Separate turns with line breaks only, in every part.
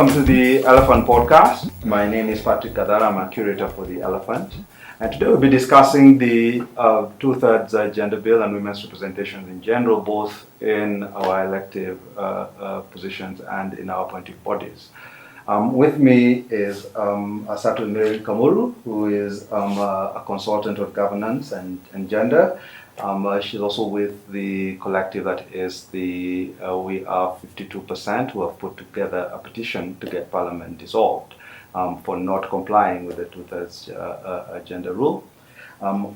Welcome to the Elephant Podcast. My name is Gathara. I'm a curator for the Elephant. And today we'll be discussing the two-thirds gender bill and women's representation in general, both in our elective positions and in our appointive bodies. With me is Marilyn Kamuru, who is a consultant on governance and gender. She's also with the collective that is the We Are 52%, who have put together a petition to get Parliament dissolved for not complying with the two-thirds gender rule.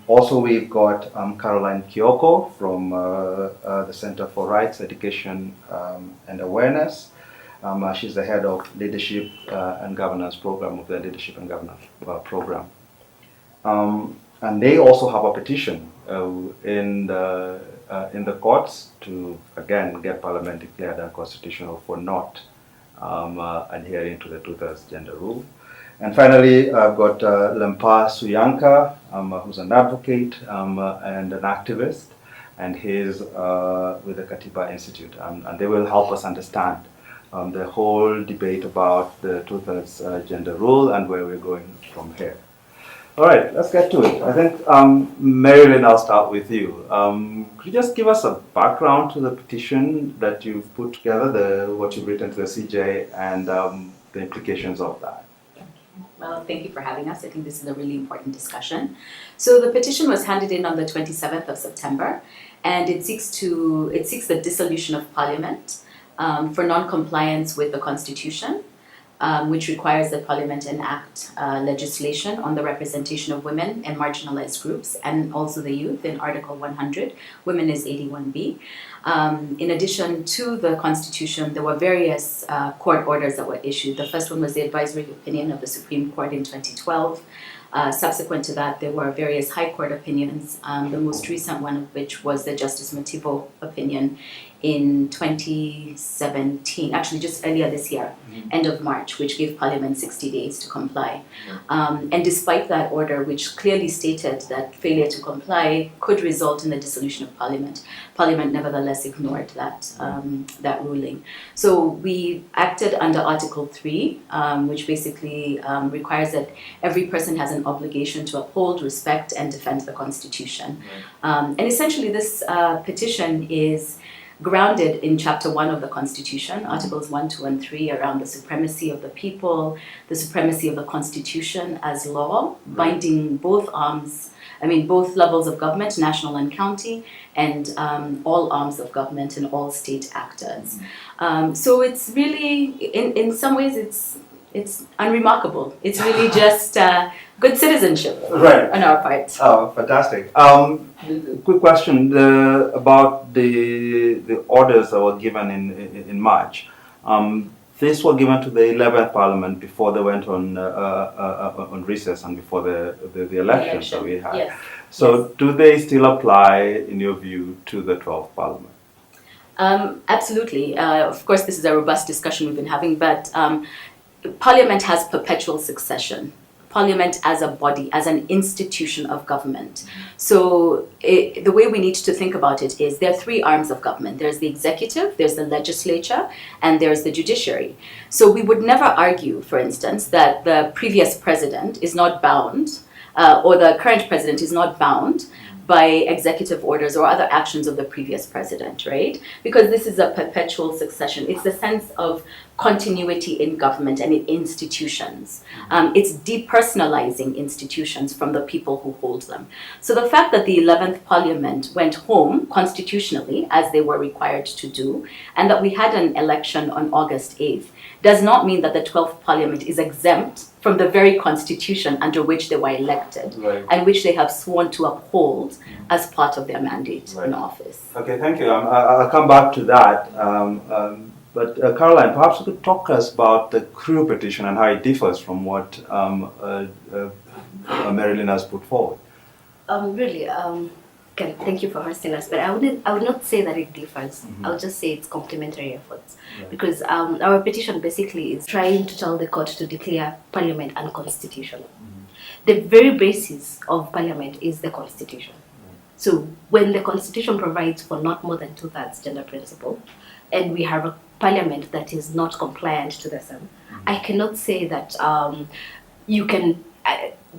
Also, we've got Caroline Kioko from the Center for Rights, Education and Awareness. She's the head of Leadership and Governance Program of the Leadership and Governance Program. And they also have a petition in the courts to, again, get Parliament declared unconstitutional for not adhering to the two-thirds gender rule. And finally, I've got Lempaa Suyianka, who's an advocate and an activist, and he's with the Katiba Institute. And they will help us understand the whole debate about the two-thirds gender rule and where we're going from here. All right, let's get to it. I think, Marilyn, I'll start with you. Could you just give us a background to the petition that you've put together, what you've written to the CJ, and the implications of that?
Well, thank you for having us. I think this is a really important discussion. So the petition was handed in on the 27th of September, and it seeks the dissolution of Parliament for non-compliance with the Constitution, which requires that Parliament enact legislation on the representation of women and marginalized groups and also the youth in Article 100. Women is 81B. In addition to the Constitution, there were various court orders that were issued. The first one was the advisory opinion of the Supreme Court in 2012. Subsequent to that, there were various high court opinions, the most recent one of which was the Justice Mativo opinion in 2017, actually just earlier this year, end of March, which gave Parliament 60 days to comply. And despite that order, which clearly stated that failure to comply could result in the dissolution of Parliament, Parliament nevertheless ignored that ruling. So we acted under Article 3, which basically requires that every person has an obligation to uphold, respect, and defend the Constitution. And essentially this petition is grounded in Chapter 1 of the Constitution, Articles 1, 2, and 3, around the supremacy of the people, the supremacy of the Constitution as law, binding both levels of government, national and county, and all arms of government and all state actors. So it's really, in some ways, it's unremarkable. It's really just good citizenship on our part.
Oh, fantastic. Quick question about the orders that were given in March. These were given to the 11th Parliament before they went on recess and before the elections that we had.
Yes.
So do they still apply, in your view, to the 12th Parliament?
Absolutely. Of course, this is a robust discussion we've been having, but Parliament has perpetual succession. Parliament as a body, as an institution of government. So the way we need to think about it is there are three arms of government. There's the executive, there's the legislature, and there's the judiciary. So we would never argue, for instance, that the previous president is not bound, or the current president is not bound by executive orders or other actions of the previous president, right? Because this is a perpetual succession. It's the sense of continuity in government and in institutions. It's depersonalizing institutions from the people who hold them. So the fact that the 11th Parliament went home constitutionally, as they were required to do, and that we had an election on August 8th, does not mean that the 12th Parliament is exempt from the very constitution under which they were elected, and which they have sworn to uphold as part of their mandate in office.
Okay, thank you. I'll come back to that. But Caroline, perhaps you could talk us about the crew petition and how it differs from what Marilyn has put forward.
Thank you for hosting us, but I would not say that it differs. I would just say it's complementary efforts, because our petition basically is trying to tell the court to declare Parliament unconstitutional. The very basis of Parliament is the Constitution. So when the Constitution provides for not more than 2/3 gender principle, and we have a Parliament that is not compliant to the same, I cannot say that you can.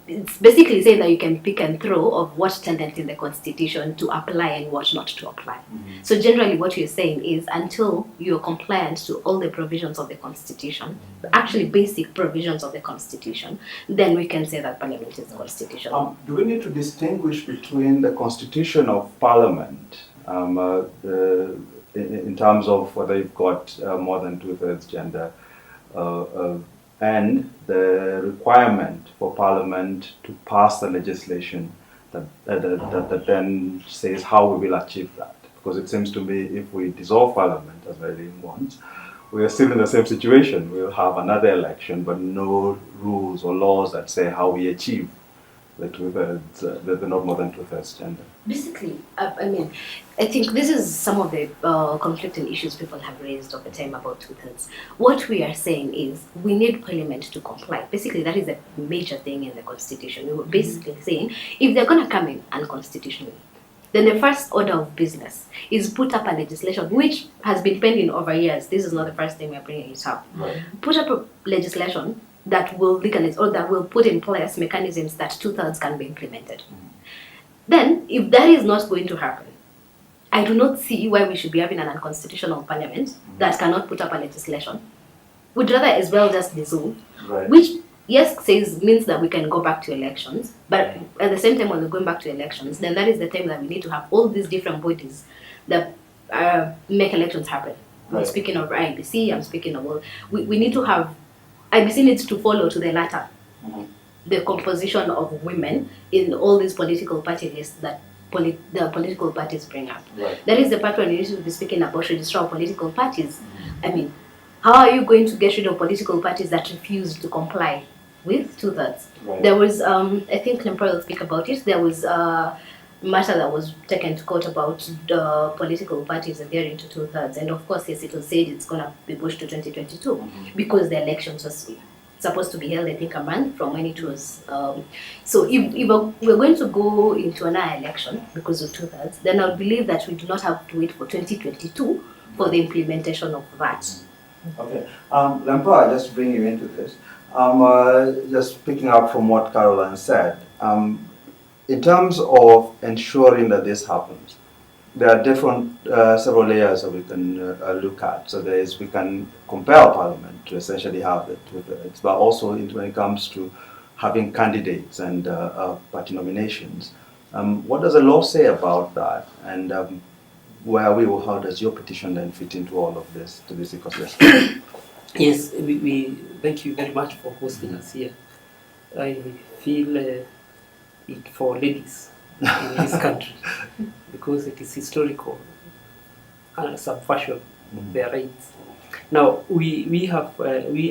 It's basically saying that you can pick and throw of what tendency in the constitution to apply and what not to apply. So generally what you're saying is until you're compliant to all the provisions of the constitution, actually basic provisions of the constitution, then we can say that parliament is constitutional.
Do we need to distinguish between the constitution of parliament in terms of whether you've got more than 2/3 gender and the requirement for Parliament to pass the legislation that then says how we will achieve that? Because it seems to me if we dissolve Parliament, as Marilyn wants, we are still in the same situation. We'll have another election, but no rules or laws that say how we achieve the not more than 2/3 gender.
Basically, I think this is some of the conflicting issues people have raised over time about 2/3. What we are saying is we need Parliament to comply. Basically, that is a major thing in the Constitution. We were basically saying if they're going to come in unconstitutionally, then the first order of business is put up a legislation which has been pending over years. This is not the first time we're bringing it up.
Right.
Put up a legislation that will legalize or that will put in place mechanisms that 2/3 can be implemented. Then, if that is not going to happen, I do not see why we should be having an unconstitutional parliament that cannot put up a legislation. Would rather as well just dissolve, which yes means that we can go back to elections, but at the same time when we're going back to elections, then that is the time that we need to have all these different bodies that make elections happen. I'm speaking of IBC, I'm speaking of all. We need to have, IBC needs to follow to the latter. The composition of women in all these political party lists that the political parties bring up. That is the part when you need to be speaking about registrar of political parties. How are you going to get rid of political parties that refuse to comply with 2/3? There was, I think Lempaa will speak about it, there was a matter that was taken to court about the political parties adhering to 2/3. And of course, yes, it was said it's going to be pushed to 2022 because the elections was supposed to be held, I think, a month from when it was. So if we're going to go into another election because of 2/3, then I believe that we do not have to wait for 2022 for the implementation of that.
Okay. Lempaa, just to bring you into this, just picking up from what Caroline said, in terms of ensuring that this happens, there are different several layers that we can look at. So we can compel Parliament to essentially have the 2/3, but also when it comes to having candidates and party nominations. What does the law say about that? And where are we, or how does your petition then fit into all of this, to this ecosystem?
Yes, we thank you very much for hosting us here. I feel it for ladies in this country because it is historical subversion of their rights. Now, we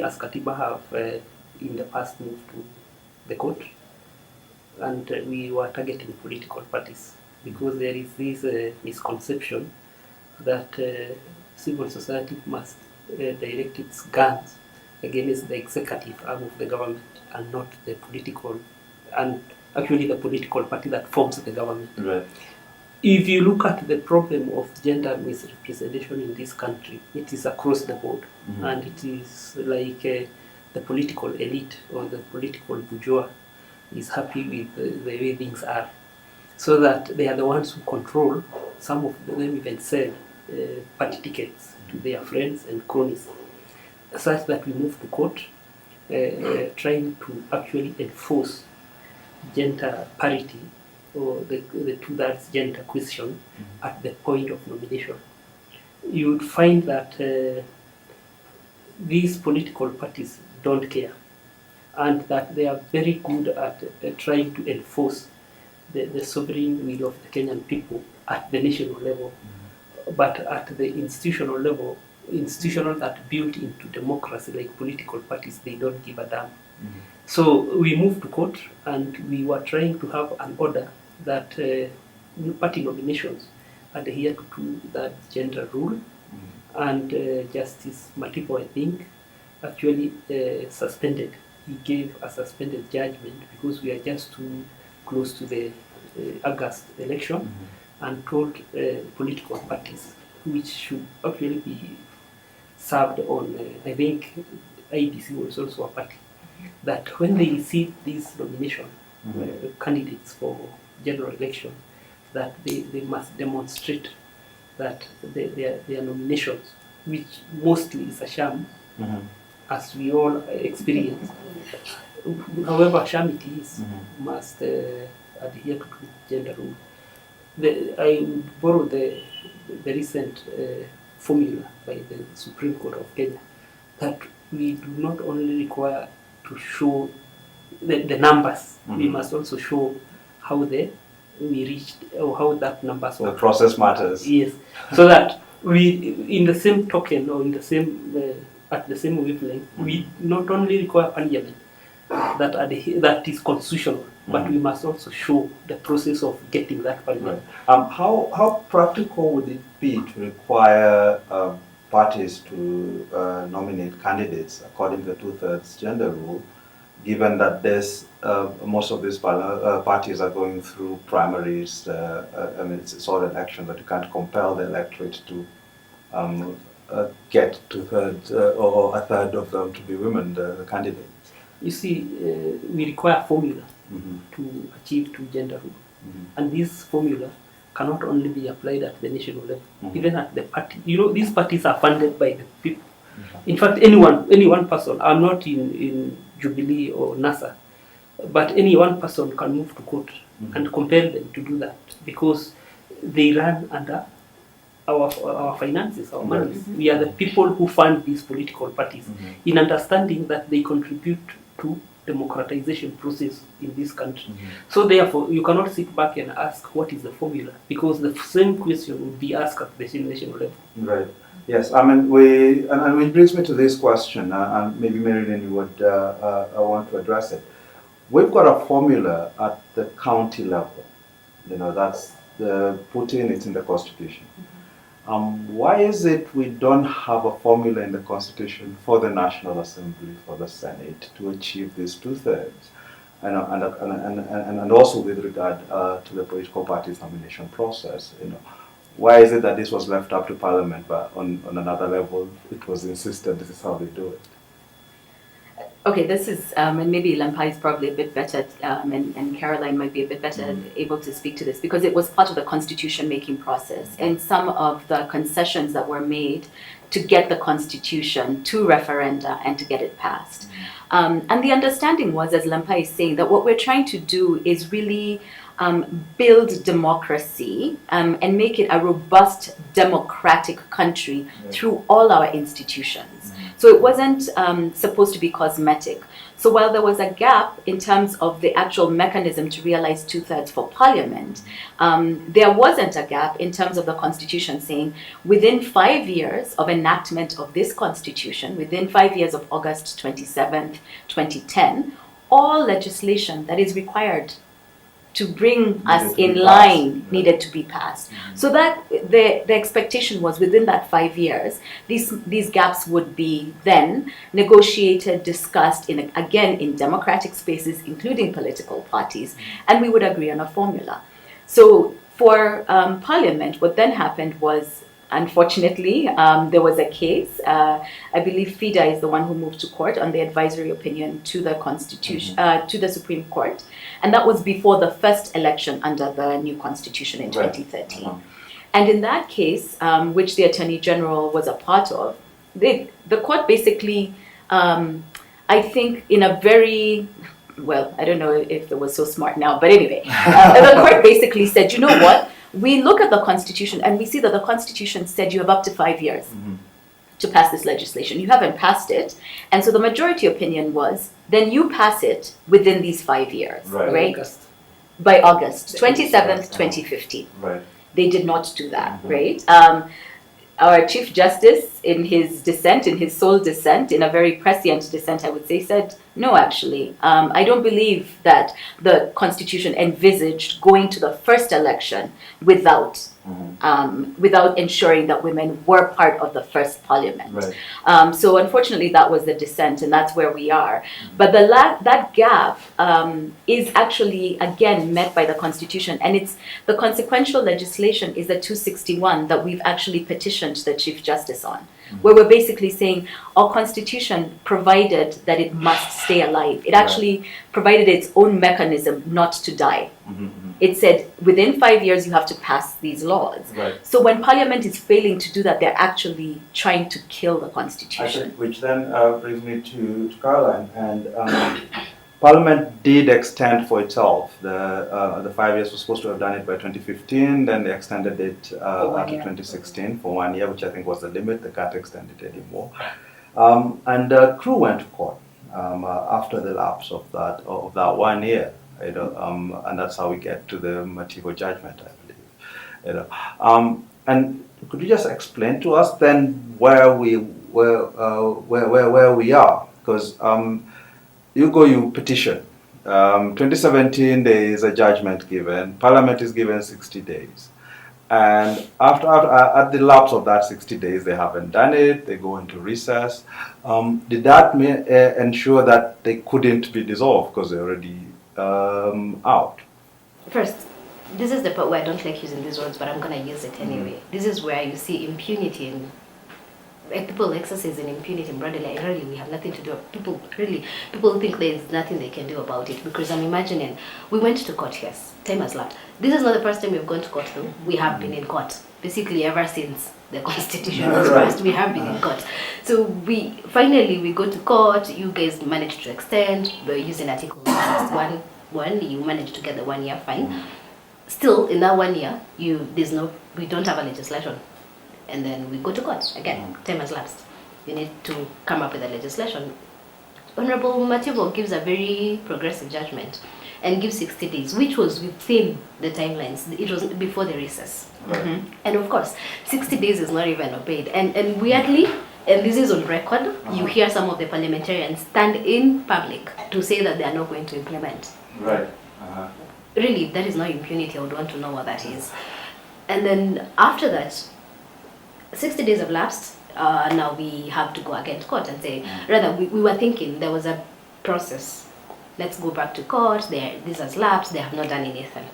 as Katiba have in the past moved to the court, and we were targeting political parties because there is this misconception that civil society must direct its guns against the executive arm of the government and not the political, and actually the political party that forms the government.
Right.
If you look at the problem of gender misrepresentation in this country, it is across the board, and it is like the political elite or the political bourgeois is happy with the way things are, so that they are the ones who control. Some of them even sell party tickets to their friends and cronies, such that we move to court trying to actually enforce gender parity or the 2/3 gender question at the point of nomination. You would find that these political parties don't care, and that they are very good at trying to enforce the sovereign will of the Kenyan people at the national level, but at the institutional level, institutional that built into democracy like political parties, they don't give a damn. So we moved to court, and we were trying to have an order that party nominations adhere to that gender rule, and Justice Matipo, I think, actually suspended. He gave a suspended judgment because we are just too close to the August election, and told political parties, which should actually be served on, I think IEBC was also a party, that when they received these nomination candidates for general election, that they must demonstrate that their nominations, which mostly is a sham, as we all experience. However sham it is, must adhere to gender rule. I would borrow the recent formula by the Supreme Court of Kenya, that we do not only require to show the numbers, we must also show how we reached, or how that numbers.
The process matters.
Yes, so that we, in the same token, or in the same at the same wavelength, we not only require parliament that is constitutional, but we must also show the process of getting that parliament.
How practical would it be to require parties to nominate candidates according to the 2/3 gender rule, given that most of these parties are going through primaries? It's all elections, that you can't compel the electorate to get 2/3 or a third of them to be women, the candidates.
You see, we require a formula to achieve two gender rule, and this formula cannot only be applied at the national level, even at the party. These parties are funded by the people. In fact, any one person, I'm not in Jubilee or NASA, but any one person can move to court and compel them to do that, because they run under our finances, our money. We are the people who fund these political parties, in understanding that they contribute to democratization process in this country. So therefore, you cannot sit back and ask what is the formula, because the same question would be asked at the national level.
Right. Yes. I mean, and it brings me to this question, and maybe Marilyn, you would want to address it. We've got a formula at the county level. That's it's in the Constitution. Why is it we don't have a formula in the Constitution for the National Assembly, for the Senate, to achieve these 2/3? And also with regard to the political parties nomination process, why is it that this was left up to Parliament, but on another level it was insisted this is how they do it?
Okay, this is, and maybe Lempaa is probably a bit better, and Caroline might be a bit better able to speak to this, because it was part of the constitution-making process, and some of the concessions that were made to get the constitution to referenda and to get it passed. And the understanding was, as Lempaa is saying, that what we're trying to do is really build democracy and make it a robust democratic country through all our institutions. So it wasn't supposed to be cosmetic. So while there was a gap in terms of the actual mechanism to realize 2/3 for Parliament, there wasn't a gap in terms of the Constitution saying within 5 years of enactment of this Constitution, within 5 years of August 27th, 2010, all legislation that is required to bring us in line needed to be passed. So that the expectation was within that 5 years, these gaps would be then negotiated, discussed again in democratic spaces, including political parties, and we would agree on a formula. So for Parliament, what then happened was, unfortunately, there was a case. I believe FIDA is the one who moved to court on the advisory opinion to the Constitution, to the Supreme Court, and that was before the first election under the new Constitution in 2013. And in that case, which the Attorney General was a part of, the court basically, I think, in a very I don't know if it was so smart now, but anyway, the court basically said, you know what? We look at the Constitution and we see that the Constitution said you have up to 5 years to pass this legislation. You haven't passed it. And so the majority opinion was, then you pass it within these 5 years, right? By August 27th, 2015.
Right.
They did not do that, right? Our Chief Justice, in his dissent, in his sole dissent, in a very prescient dissent, I would say, said, no, actually, I don't believe that the Constitution envisaged going to the first election without ensuring that women were part of the first Parliament. Right. So unfortunately, that was the dissent, and that's where we are. But that gap is actually, again, met by the Constitution, and it's the consequential legislation is the 261 that we've actually petitioned the Chief Justice on. where we're basically saying our constitution provided that it must stay alive. It actually provided its own mechanism not to die. It said within 5 years you have to pass these laws. So when Parliament is failing to do that, they're actually trying to kill the constitution.
Which then brings me to Caroline. And Parliament did extend for itself. The 5 years was supposed to have done it by 2015. Then they extended it up to 2016 for 1 year, which I think was the limit. They can't extend it anymore. And the crew went to court after the lapse of that 1 year. And that's how we get to the Mativo judgment, I believe. And could you just explain to us then where we are? Because you petition. 2017 there is a judgment given. Parliament is given 60 days. And after at the lapse of that 60 days, they haven't done it. They go into recess. Did that ensure that they couldn't be dissolved because they're already out?
First, this is the part where I don't like using these words, but I'm going to use it anyway. This is where you see impunity and people exercise in impunity in Bradley. Really, we have nothing to do. People think there's nothing they can do about it, because I'm imagining we went to court. Yes, time has lapsed. This is not the first time we've gone to court, though. We have been in court basically ever since the constitution was passed. We have been in court. So we go to court. You guys managed to extend. We're using Article 61. You managed to get the 1 year fine. Still, in that 1 year, we don't have a legislation. And then we go to court again. Time has lapsed. You need to come up with a legislation. Honorable Mativo gives a very progressive judgment and gives 60 days, which was within the timelines. It was before the recess. And of course, 60 days is not even obeyed. And weirdly, and this is on record, you hear some of the parliamentarians stand in public to say that they are not going to implement. Really, that is not impunity. I would want to know what that is. And then after that, 60 days have lapsed. Now we have to go again to court and say, rather, we were thinking there was a process. Let's go back to court. This has lapsed. They have not done anything.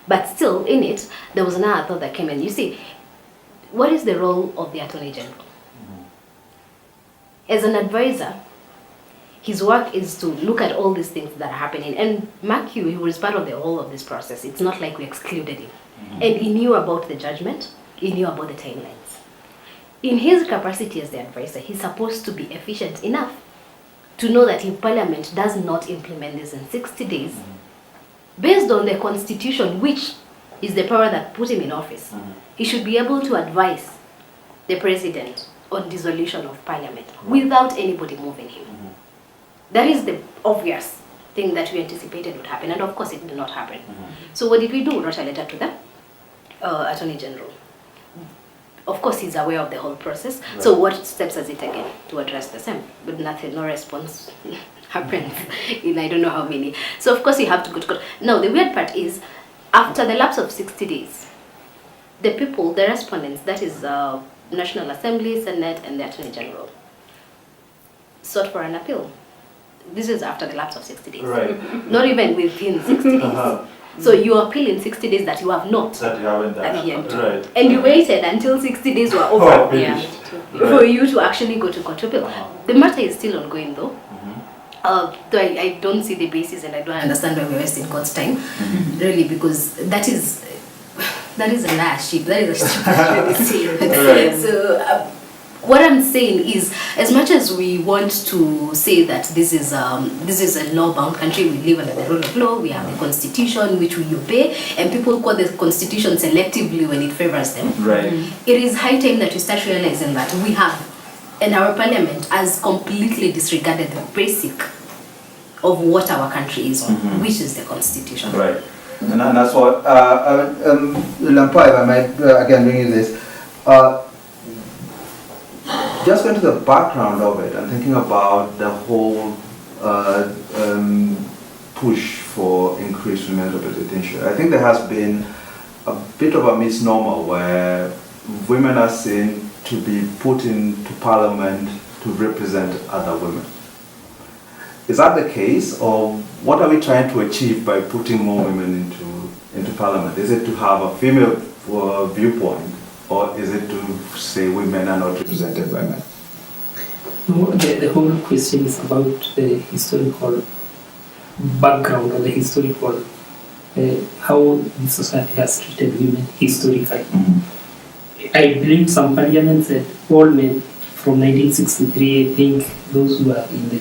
But still, in it, there was another thought that came in. You see, what is the role of the Attorney General? As an advisor, his work is to look at all these things that are happening. And mark you, he was part of the whole of this process. It's not like we excluded him. And he knew about the judgment. He knew about the timelines. In his capacity as the advisor, he's supposed to be efficient enough to know that if Parliament does not implement this in 60 days, based on the Constitution, which is the power that put him in office, he should be able to advise the President on dissolution of Parliament without anybody moving him. That is the obvious thing that we anticipated would happen, and of course it did not happen. So what did we do? We wrote a letter to the Attorney General. Of course, he's aware of the whole process. So what steps has it taken to address the same? But nothing, no response happens in I don't know how many. So of course you have to go to court. Now the weird part is, after the lapse of 60 days, the people, the respondents, that is National Assembly, Senate, and the Attorney General, sought for an appeal. This is after the lapse of 60 days. Not even within 60 days. So you appeal in 60 days that you have not adhered. And you waited until 60 days were over for you to actually go to court to appeal. The matter is still ongoing though. Though I don't see the basis, and I don't understand why we're wasting court's time, really, because that is a last sheep. That is a sheep that's really serious. So what I'm saying is, as much as we want to say that this is a law-bound country, we live under the rule of law, we have the Constitution which we obey, and people quote the Constitution selectively when it favors them. It is high time that we start realizing that we have, and our Parliament has completely disregarded the basic of what our country is on, which is the Constitution.
And that's what Lempaa, if I might again bring you this. Just going to the background of it and thinking about the whole push for increased women's representation, I think there has been a bit of a misnomer where women are seen to be put into Parliament to represent other women. Is that the case, or what are we trying to achieve by putting more women into Parliament? Is it to have a female viewpoint or is it to say women are not represented by men?
No, the whole question is about the historical background or the historical how the society has treated women historically. I believe some parliaments said all men from 1963. I think those who are in the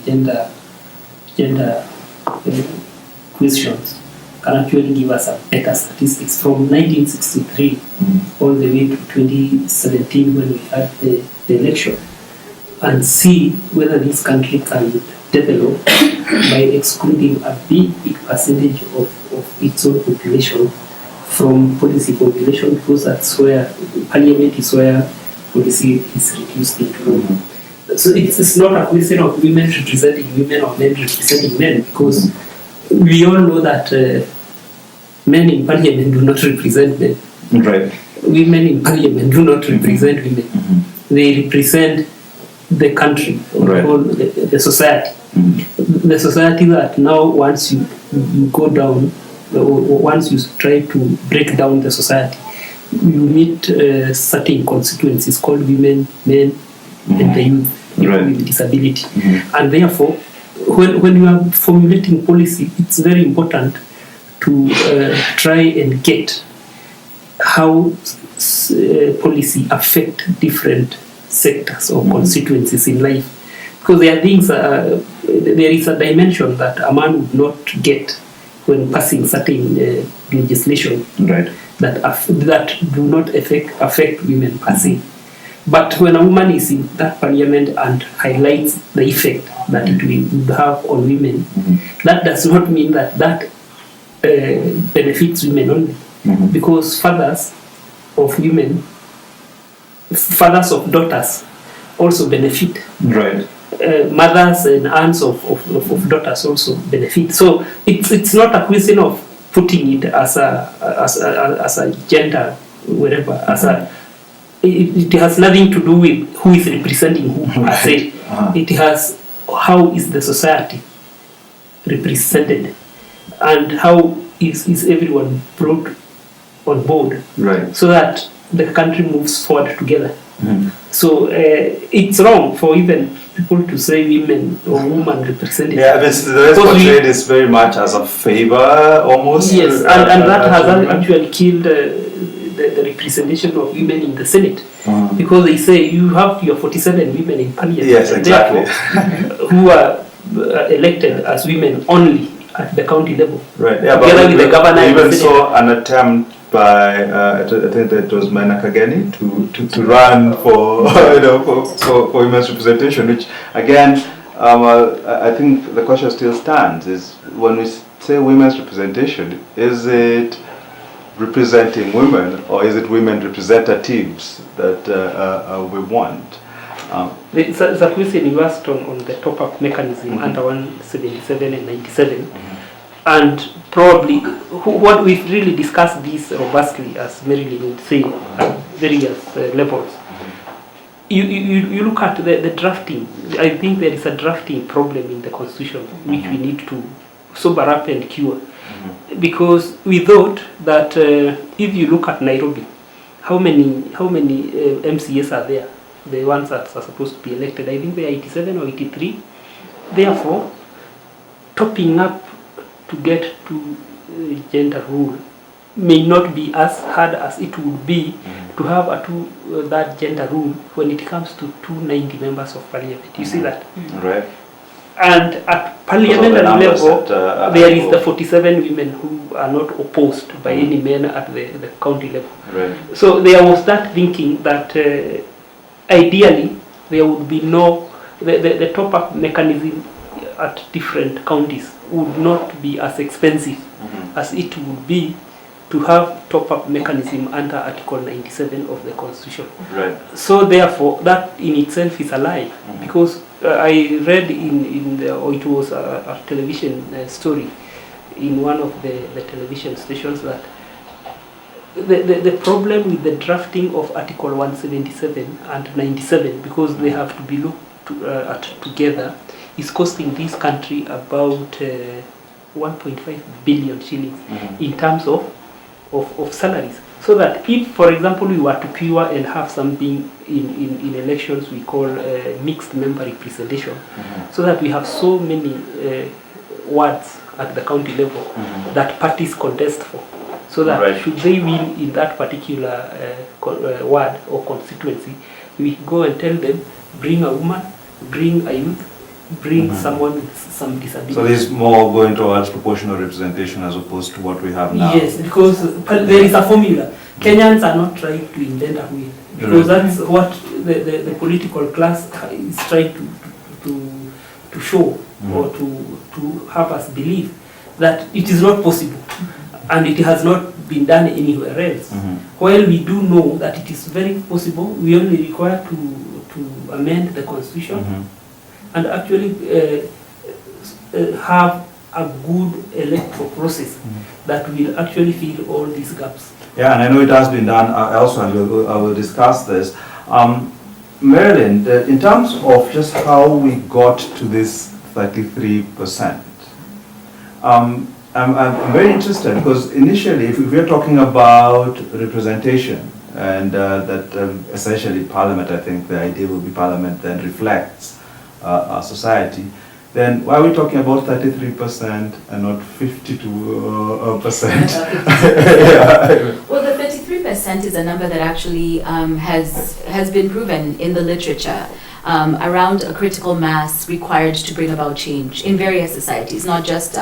gender questions can actually give us a better statistics from 1963 all the way to 2017 when we had the election, and see whether this country can develop by excluding a big percentage of its own population from policy population, because that's where parliament is where policy is reduced into. So it's not a question of women representing women or men representing men, because we all know that men in parliament do not represent men.
Right.
Women in parliament do not represent women. They represent the country, or the society. The society that now once you go down, once you try to break down the society, you meet certain constituencies called women, men, and the youth, people with disability. And therefore, when you are formulating policy, it's very important to try and get how policy affect different sectors or constituencies in life. Because there are things, there is a dimension that a man would not get when passing certain legislation that do not affect women per se. But when a woman is in that parliament and highlights the effect that it will have on women, that does not mean that benefits women only. Because fathers of women, fathers of daughters also benefit. Right. Mothers and aunts of daughters also benefit. So it's not a question of putting it as a gender, wherever. It has nothing to do with who is representing who. I say it has how is the society represented, and how is everyone brought on board, right? So that the country moves forward together. So it's wrong for even people to say women or woman represented.
Yeah, the rest portrayed is very much as a favor almost.
Yes, and that has actually killed the representation of women in the Senate. Because they say you have your 47 women in parliament.
Yes, exactly.
Who are elected as women only at the county level.
Right. Yeah,
together with the governor.
We even saw an attempt by I think that was Maina Kageni to run for for women's representation, which again I think the question still stands: is when we say women's representation, is it representing women or is it women representatives that we want?
It's a question you asked on the top-up mechanism under 177 and 97. And probably what we've really discussed this robustly, as Marilyn would say, at various levels. You look at the drafting. I think there is a drafting problem in the Constitution which we need to sober up and cure. Because we thought that if you look at Nairobi, how many MCAs are there? The ones that are supposed to be elected, I think they are 87 or 83. Therefore, topping up to get to gender rule may not be as hard as it would be to have that gender rule when it comes to 290 members of parliament. You see that?
Right.
And at parliamentary level, there is the 47 women who are not opposed by any men at the county level.
Right.
So there was that thinking that ideally there would be no, the top-up mechanism at different counties would not be as expensive as it would be to have top-up mechanism under Article 97 of the Constitution.
Right.
So therefore, that in itself is a lie, because I read it was a television story in one of the television stations that the problem with the drafting of Article 177 and 97, because they have to be looked at together, is costing this country about 1.5 billion shillings in terms of salaries. So that if, for example, we were to pure and have something in elections we call mixed member representation, so that we have so many wards at the county level that parties contest for. So that should they win in that particular ward or constituency, we go and tell them, bring a woman, bring a youth, bring someone with some disability.
So this is more going towards proportional representation as opposed to what we have now?
Yes, because there is a formula. Kenyans are not trying to invent a wheel, because that's what the political class is trying to show or to have us believe that it is not possible and it has not been done anywhere else. While we do know that it is very possible, we only require to amend the constitution and actually have a good electoral process that will actually fill all these gaps.
Yeah, and I know it has been done elsewhere, and I will discuss this. Marilyn, in terms of just how we got to this 33%, I'm very interested because initially, if we're talking about representation and that essentially Parliament, I think the idea will be Parliament then reflects our society, then why are we talking about 33% and not 52%?
Well, the 33% is a number that actually has been proven in the literature around a critical mass required to bring about change in various societies, not just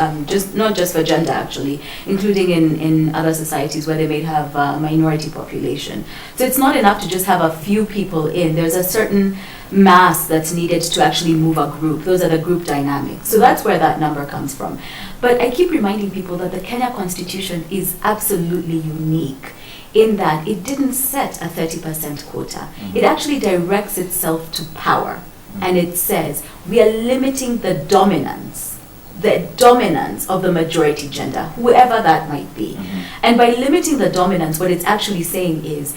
for gender actually, including in other societies where they may have a minority population. So it's not enough to just have a few people in. There's a certain mass that's needed to actually move a group. Those are the group dynamics. So that's where that number comes from. But I keep reminding people that the Kenya Constitution is absolutely unique in that it didn't set a 30% quota. It actually directs itself to power. And it says, we are limiting the dominance of the majority gender, whoever that might be. And by limiting the dominance, what it's actually saying is,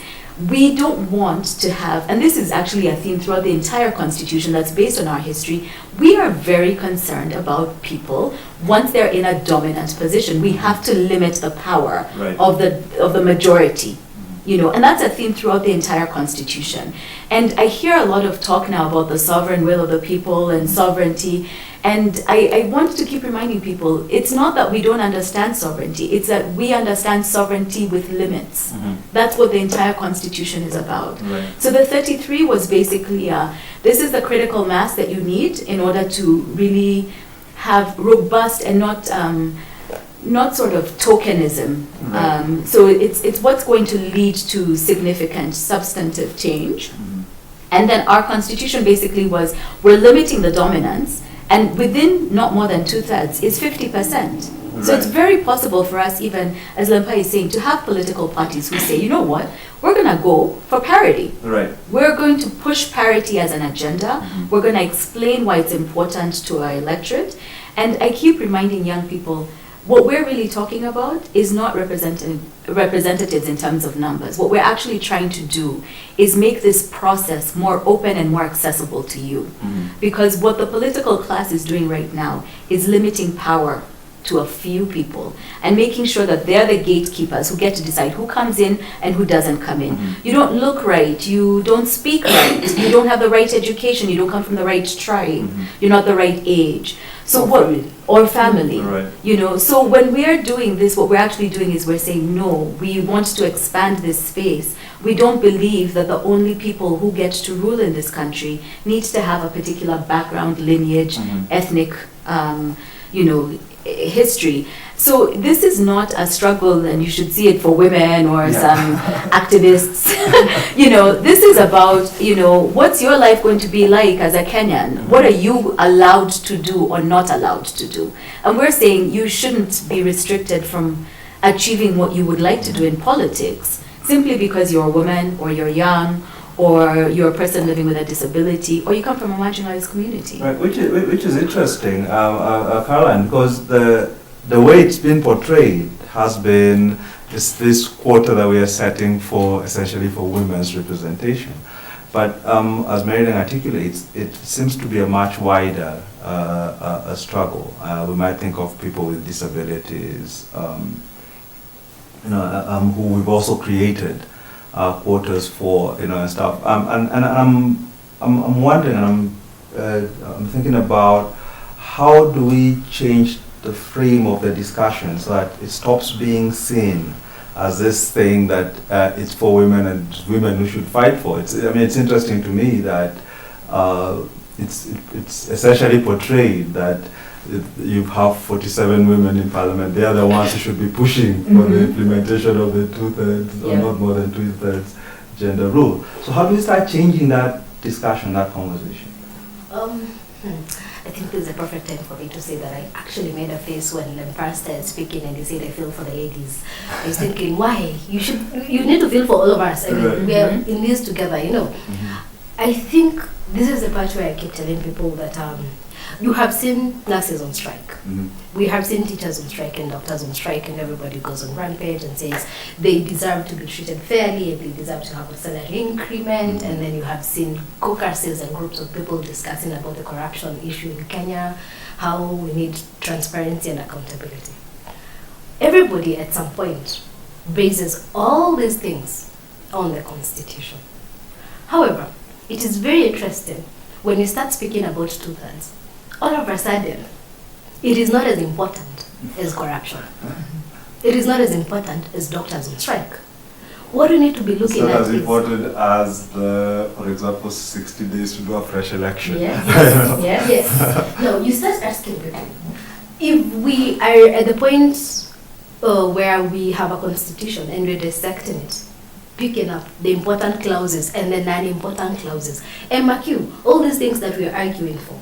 we don't want to have, and this is actually a theme throughout the entire Constitution that's based on our history, we are very concerned about people, once they're in a dominant position, we have to limit the power of the majority. And that's a theme throughout the entire Constitution. And I hear a lot of talk now about the sovereign will of the people and sovereignty. And I want to keep reminding people, it's not that we don't understand sovereignty, it's that we understand sovereignty with limits. That's what the entire Constitution is about. So the 33 was basically, this is the critical mass that you need in order to really have robust and not sort of tokenism. So it's what's going to lead to significant substantive change. And then our Constitution basically was, we're limiting the dominance, and within not more than 2/3 is 50%. So it's very possible for us, even as Lempaa is saying, to have political parties who say, you know what, we're going to go for parity. We're going to push parity as an agenda. We're going to explain why it's important to our electorate. And I keep reminding young people, what we're really talking about is not representatives in terms of numbers. What we're actually trying to do is make this process more open and more accessible to you. Because what the political class is doing right now is limiting power to a few people and making sure that they're the gatekeepers who get to decide who comes in and who doesn't come in. You don't look right, you don't speak right, you don't have the right education, you don't come from the right tribe, you're not the right age. So family. So when we're doing this, what we're actually doing is we're saying, no, we want to expand this space. We don't believe that the only people who get to rule in this country needs to have a particular background, lineage, ethnic, history. So this is not a struggle, and you should see it for women or some activists. This is about, what's your life going to be like as a Kenyan? What are you allowed to do or not allowed to do? And we're saying you shouldn't be restricted from achieving what you would like to do in politics simply because you're a woman or you're young or you're a person living with a disability, or you come from a marginalized community.
Which is interesting, Caroline, because the way it's been portrayed has been this quota that we are setting for, essentially for women's representation. But as Marilyn articulates, it seems to be a much wider struggle. We might think of people with disabilities, who we've also created quotas for, and stuff. And I'm wondering, and I'm thinking about how do we change the frame of the discussion so that it stops being seen as this thing that it's for women and women who should fight for. It's interesting to me that it's essentially portrayed that you have 47 women in parliament. They are the ones who should be pushing for the implementation of the 2/3 or not more than 2/3 gender rule. So how do we start changing that discussion, that conversation?
I think this is a perfect time for me to say that I actually made a face when Lempaa started speaking and he said, I feel for the ladies. I was thinking, why? You need to feel for all of us. I mean, we are in this together, I think this is the part where I keep telling people that you have seen nurses on strike. We have seen teachers on strike and doctors on strike, and everybody goes on rampage and says they deserve to be treated fairly and they deserve to have a salary increment. And then you have seen caucuses and groups of people discussing about the corruption issue in Kenya, how we need transparency and accountability. Everybody at some point bases all these things on the Constitution. However, it is very interesting when you start speaking about 2/3. All of a sudden, it is not as important as corruption. It is not as important as doctors on strike. What we need to be looking at is...
It's not as important as, for example, 60 days to do a fresh election.
Yes. No, you start asking people. If we are at the point where we have a constitution and we're dissecting it, picking up the important clauses and the non-important clauses, and mark you, all these things that we are arguing for,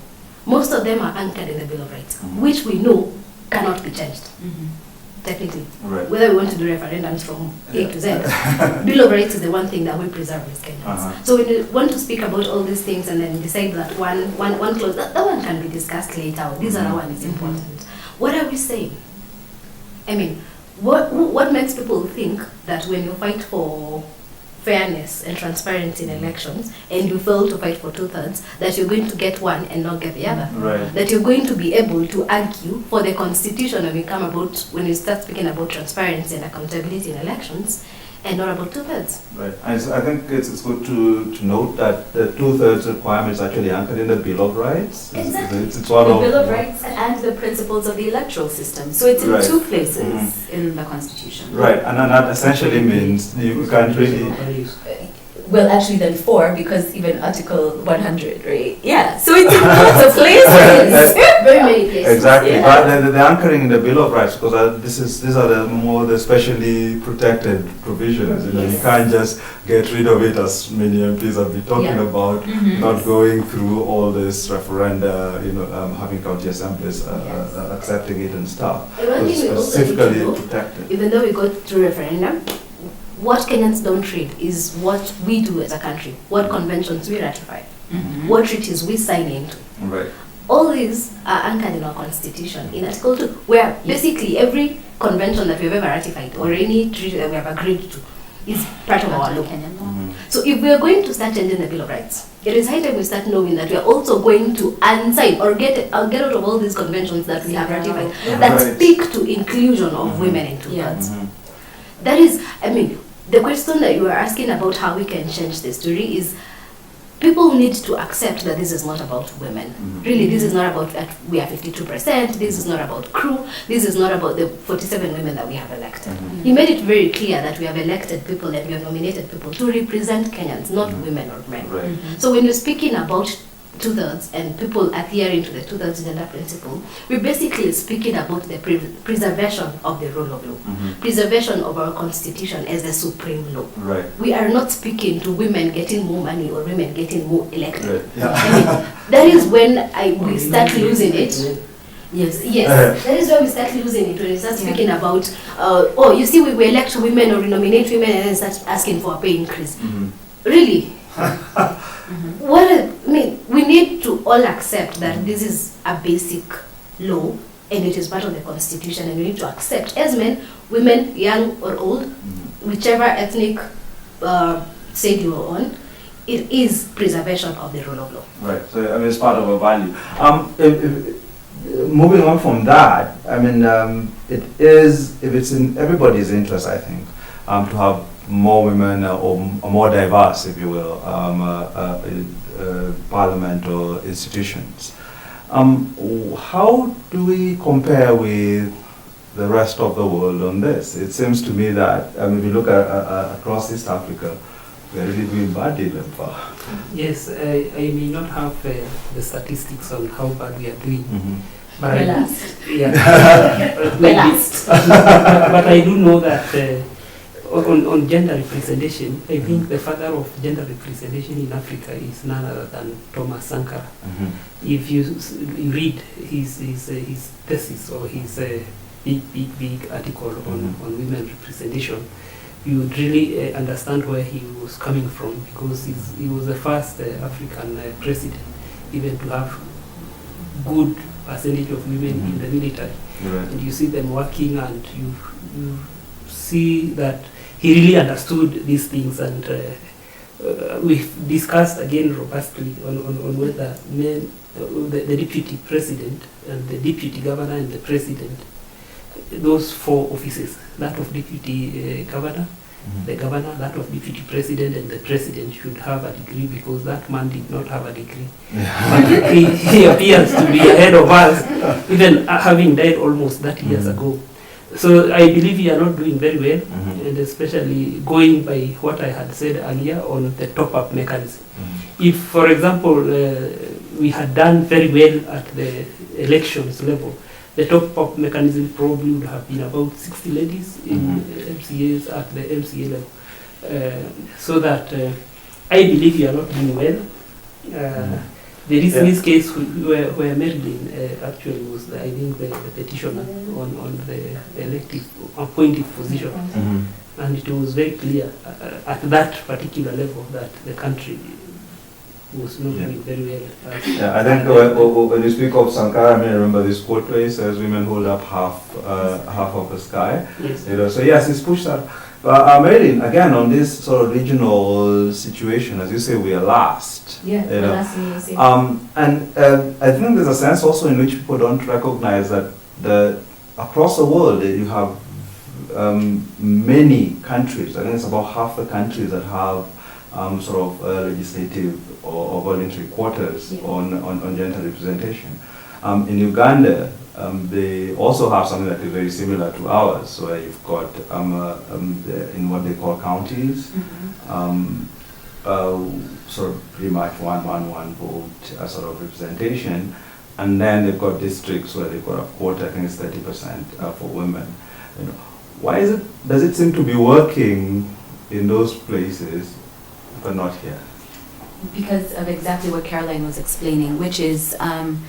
most of them are anchored in the Bill of Rights, which we know cannot be changed, technically.
Right.
Whether we want to do referendums from A to Z, Bill of Rights is the one thing that we preserve as Kenyans. So when you want to speak about all these things and then decide that one clause, that one can be discussed later, this other one is important. What are we saying? I mean, what makes people think that when you fight for fairness and transparency in elections and you fail to fight for 2/3, that you're going to get one and not get the other?
Right.
That you're going to be able to argue for the Constitution when you start speaking about transparency and accountability in elections and not about 2/3.
Right. I think it's good to note that the 2/3 requirement is actually anchored in the Bill of Rights.
Exactly.
It's one
The
of
Bill of Rights and the principles of the electoral system. So it's in two places in the Constitution.
Right, and that essentially means you can't really...
Well, actually then 4, because even Article 100, right? Yeah, so it's in lots of places.
Very many places.
Exactly,
Yeah.
but the anchoring in the Bill of Rights, because these are the specially protected provisions. You can't just get rid of it, as many MPs have been talking about, not going through all this referenda, having county assemblies accepting it and stuff. It's specifically protected.
Even though we go through referendum, what Kenyans don't read is what we do as a country, what conventions we ratify, what treaties we sign into.
Right.
All these are anchored in our Constitution, in Article 2, where basically every convention that we've ever ratified or any treaty that we have agreed to is part of our law. So if we are going to start changing the Bill of Rights, it is high time we start knowing that we are also going to unsign or get out of all these conventions that we have ratified that speak to inclusion of women in 2/3. That is, the question that you are asking about how we can change the story is people need to accept that this is not about women. Really, this is not about we are 52%, this is not about crew, this is not about the 47 women that we have elected. He made it very clear that we have elected people and we have nominated people to represent Kenyans, not women or men.
Right.
So when you're speaking about 2/3 and people adhering to the 2/3 gender principle, we're basically speaking about the preservation of the rule of law, preservation of our Constitution as the supreme law.
Right.
We are not speaking to women getting more money or women getting more elected.
Right. Yeah.
That is when we start losing it. Yes. That is where we start losing it, when we start speaking about, you see, we elect women or we nominate women and then start asking for a pay increase. Really? We need to all accept that this is a basic law and it is part of the Constitution, and we need to accept as men, women, young or old, whichever ethnic side you are on, it is preservation of the rule of law.
Right, so it's part of a value. moving on from that, I mean, it is, if it's in everybody's interest, I think, to have more women or more diverse, if you will, parliament or institutions. How do we compare with the rest of the world on this? It seems to me that, if you look at across East Africa, we're really doing badly, Lempaa.
Yes, I may not have the statistics on how bad we are doing. But
We're
I,
last.
yeah,
We're last.
but I do know that on gender representation, I think the father of gender representation in Africa is none other than Thomas Sankara. If you read his thesis or his big article on women representation, you would really understand where he was coming from, because he was the first African president even to have good percentage of women in the military.
Right.
And you see them working, and you see that he really understood these things, and we've discussed again robustly on whether men, the deputy president and the deputy governor and the president, those four offices, that of deputy governor, the governor, that of deputy president, and the president should have a degree, because that man did not have a degree. But he appears to be ahead of us, even having died almost 30 years ago. So I believe we are not doing very well, and especially going by what I had said earlier on the top-up mechanism. If, for example, we had done very well at the elections level, the top-up mechanism probably would have been about 60 ladies in MCAs at the MCA level. So that I believe we are not doing well. There is this case where Marilyn actually was, I think, the petitioner on the elective appointed position. And it was very clear at that particular level that the country was not doing very well.
I think when you speak of Sankara, I remember this quote where he says women hold up half of the sky.
Yes.
You know, so yes, it's pushed up. Marilyn, again, on this sort of regional situation, as you say, we are last.
Yeah,
you know.
last in New Zealand.
I think there's a sense also in which people don't recognize that across the world you have many countries. I think it's about half the countries that have sort of legislative or voluntary quotas on gender representation. In Uganda, they also have something that is very similar to ours, where you've got in what they call counties, sort of pretty much one vote sort of representation, and then they've got districts where they've got a quota. I think it's 30% for women. You know, why does it seem to be working in those places but not here?
Because of exactly what Caroline was explaining, which is, and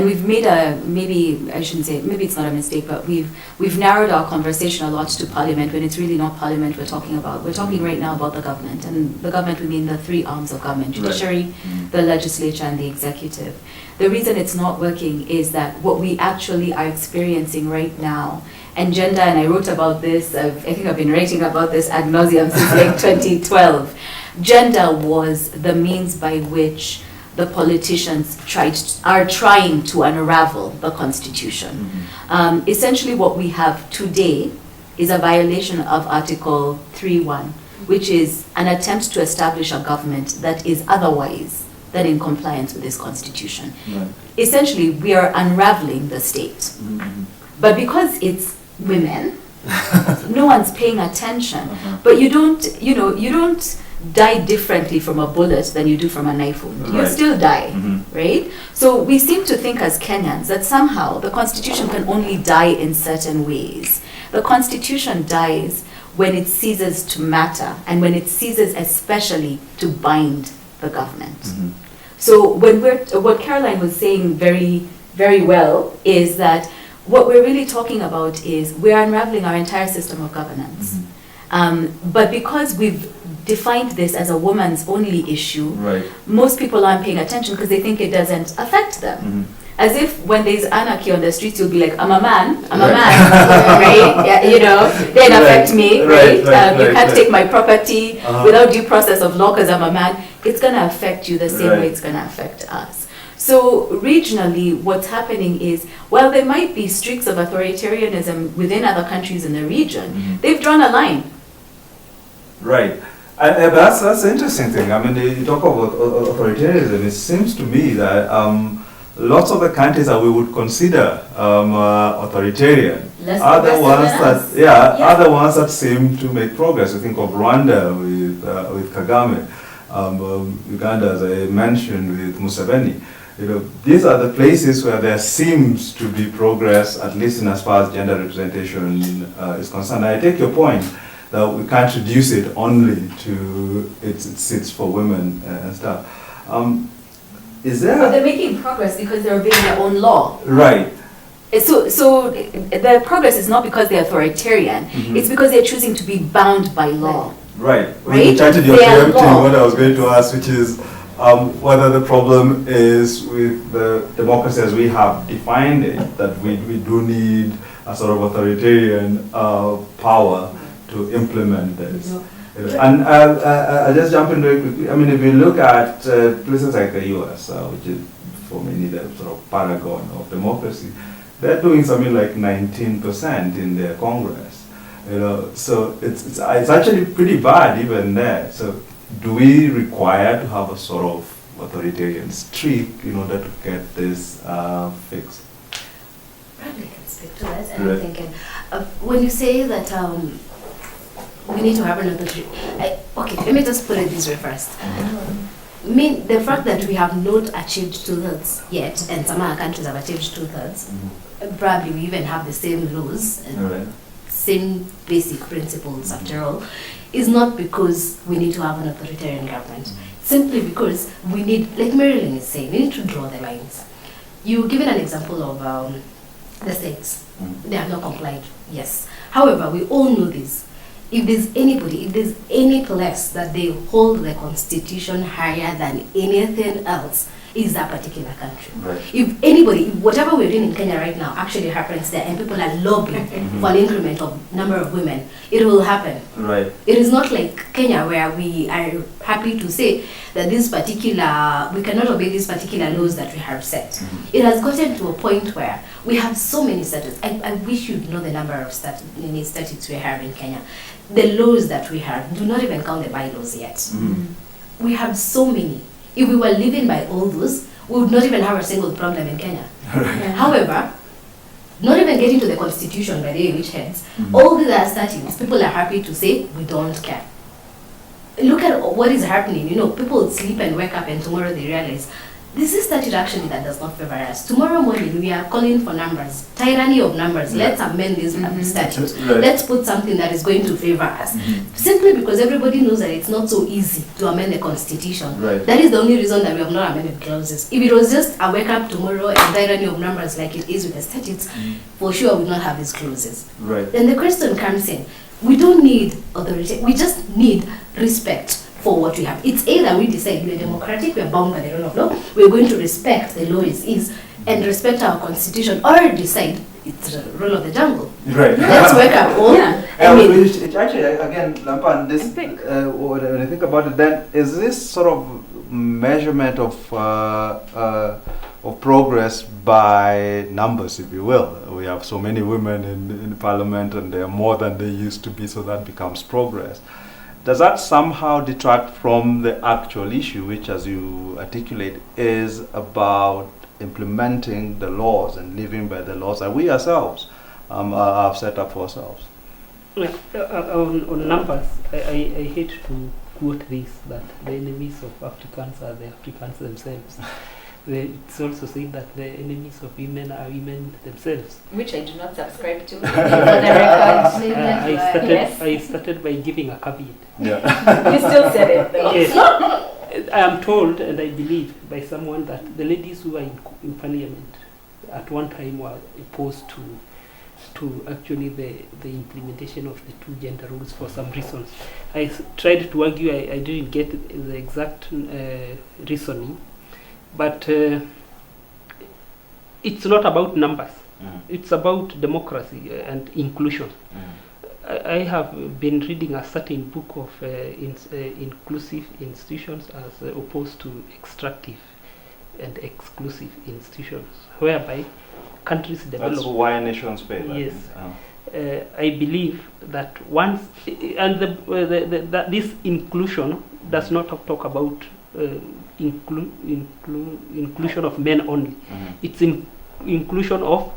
we've made maybe it's not a mistake, but we've narrowed our conversation a lot to Parliament, when it's really not Parliament we're talking about. We're talking right now about the government, and the government we mean the three arms of government: judiciary, the legislature, and the executive. The reason it's not working is that what we actually are experiencing right now, and gender, and I wrote about this, I think I've been writing about this ad nauseum since like 2012. Gender was the means by which the politicians are trying to unravel the Constitution. Essentially what we have today is a violation of Article 3.1, which is an attempt to establish a government that is otherwise than in compliance with this Constitution. Essentially, we are unraveling the state. But because it's women, no one's paying attention. But you don't die differently from a bullet than you do from a knife wound. You still die, right? So we seem to think as Kenyans that somehow the Constitution can only die in certain ways. The Constitution dies when it ceases to matter, and when it ceases especially to bind the government. So what Caroline was saying very, very well is that what we're really talking about is we're unraveling our entire system of governance. But because we've defined this as a woman's only issue, most people aren't paying attention because they think it doesn't affect them. As if when there's anarchy on the streets, you'll be like, I'm a man, right? Yeah, you know, they don't affect me, right? You can't take my property without due process of law because I'm a man. It's going to affect you the same way it's going to affect us. So regionally, what's happening is, while there might be streaks of authoritarianism within other countries in the region, they've drawn a line.
Right. And that's an interesting thing. I mean, you talk about authoritarianism. It seems to me that lots of the countries that we would consider authoritarian are the ones that, are the ones that seem to make progress. You think of Rwanda with Kagame, Uganda, as I mentioned, with Museveni. These are the places where there seems to be progress, at least in as far as gender representation is concerned. I take your point that we can't reduce it only to its seats for women and stuff. Is there?
But they're making progress because they're obeying their own law.
Right.
So the progress is not because they're authoritarian. It's because they're choosing to be bound by law.
Right.
Right?
You tried to do what I was going to ask, which is whether the problem is with the democracy as we have defined it, that we do need a sort of authoritarian power to implement this. And I'll just jump into it quickly. I mean, if you look at places like the US, which is for many the sort of paragon of democracy, they're doing something like 19% in their Congress. So it's actually pretty bad even there. So do we require to have a sort of authoritarian streak in order to get this fixed?
Probably can speak to that. And I'm thinking, when you say that we need to have an authority, okay, let me just put it this way first. The fact that we have not achieved 2/3 yet, and some other countries have achieved 2/3, probably we even have the same laws and same basic principles after all, is not because we need to have an authoritarian government. Simply because we need, like Marilyn is saying, we need to draw the lines. You given an example of the states. They have not complied, yes. However, we all know this. If there's any place that they hold the constitution higher than anything else, is that particular country.
Right.
If whatever we're doing in Kenya right now actually happens there and people are lobbying for an increment of number of women, it will happen.
Right.
It is not like Kenya where we are happy to say that we cannot obey these particular laws that we have set. It has gotten to a point where we have so many statutes. I wish you'd know the number of statutes we have in Kenya. The laws that we have do not even count the bylaws yet. We have so many. If we were living by all those, we would not even have a single problem in Kenya. However, not even getting to the constitution by the way, which heads, all these are statutes, people are happy to say, we don't care. Look at what is happening. People sleep and wake up and tomorrow they realize, this is statute actually that does not favor us. Tomorrow morning we are calling for numbers, tyranny of numbers. Let's amend this statute. Let's put something that is going to favor us. Simply because everybody knows that it's not so easy to amend the constitution. That is the only reason that we have not amended clauses. If it was just a wake up tomorrow and tyranny of numbers like it is with the statutes, for sure we would not have these clauses. Then the question comes in, we don't need authority, we just need respect for what we have. It's either we decide we're democratic, we're bound by the rule of law, we're going to respect the law is and respect our constitution, or decide it's the rule of the jungle. Let's wake up all.
It's actually, again, Lempaa, when I think about it, then is this sort of measurement of progress by numbers, if you will? We have so many women in parliament and they are more than they used to be, so that becomes progress. Does that somehow detract from the actual issue, which, as you articulate, is about implementing the laws and living by the laws that we ourselves have set up for ourselves?
On numbers, I hate to quote this, that the enemies of Africans are the Africans themselves. It's also said that the enemies of women are women themselves.
Which I do not subscribe to.
I started by giving a caveat.
You still said it though.
Yes. I am told, and I believe by someone, that the ladies who are in parliament at one time were opposed to actually the implementation of the two gender rules for some reasons. I tried to argue, I didn't get the exact reasoning. But it's not about numbers. It's about democracy and inclusion. I have been reading a certain book of inclusive institutions as opposed to extractive and exclusive institutions, whereby countries develop.
That's why nations fail.
Yes. I believe that once, and that this inclusion does not talk about inclusion of men only. It's inclusion of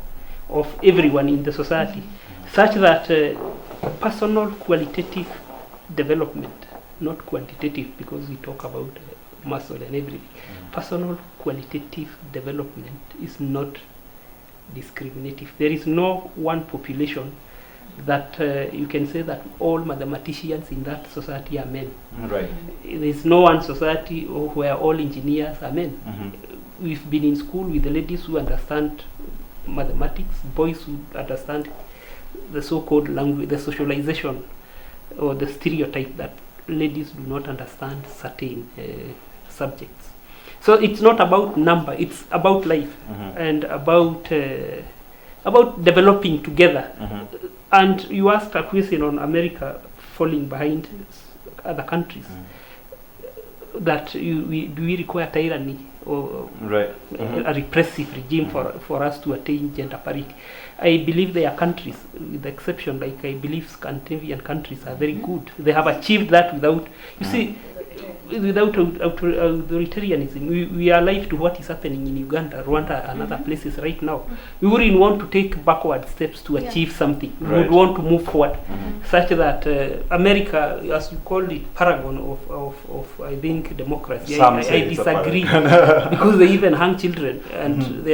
everyone in the society, such that personal qualitative development, not quantitative, because we talk about muscle and everything. Personal qualitative development is not discriminative. There is no one population that you can say that all mathematicians in that society are men.
Right.
There is no one society where all engineers are men. We've been in school with the ladies who understand mathematics, boys who understand the so-called language, the socialization or the stereotype that ladies do not understand certain subjects. So it's not about number, it's about life and about developing together. And you asked a question on America falling behind other countries. That do we require tyranny or a repressive regime for us to attain gender parity? I believe there are countries, with the exception, like I believe Scandinavian countries are very good. They have achieved that without, you see, without authoritarianism. We are alive to what is happening in Uganda, Rwanda, and other places right now. We wouldn't want to take backward steps to achieve something. We would want to move forward, such that America, as you call it, paragon of I think democracy. I disagree because they even hang children, and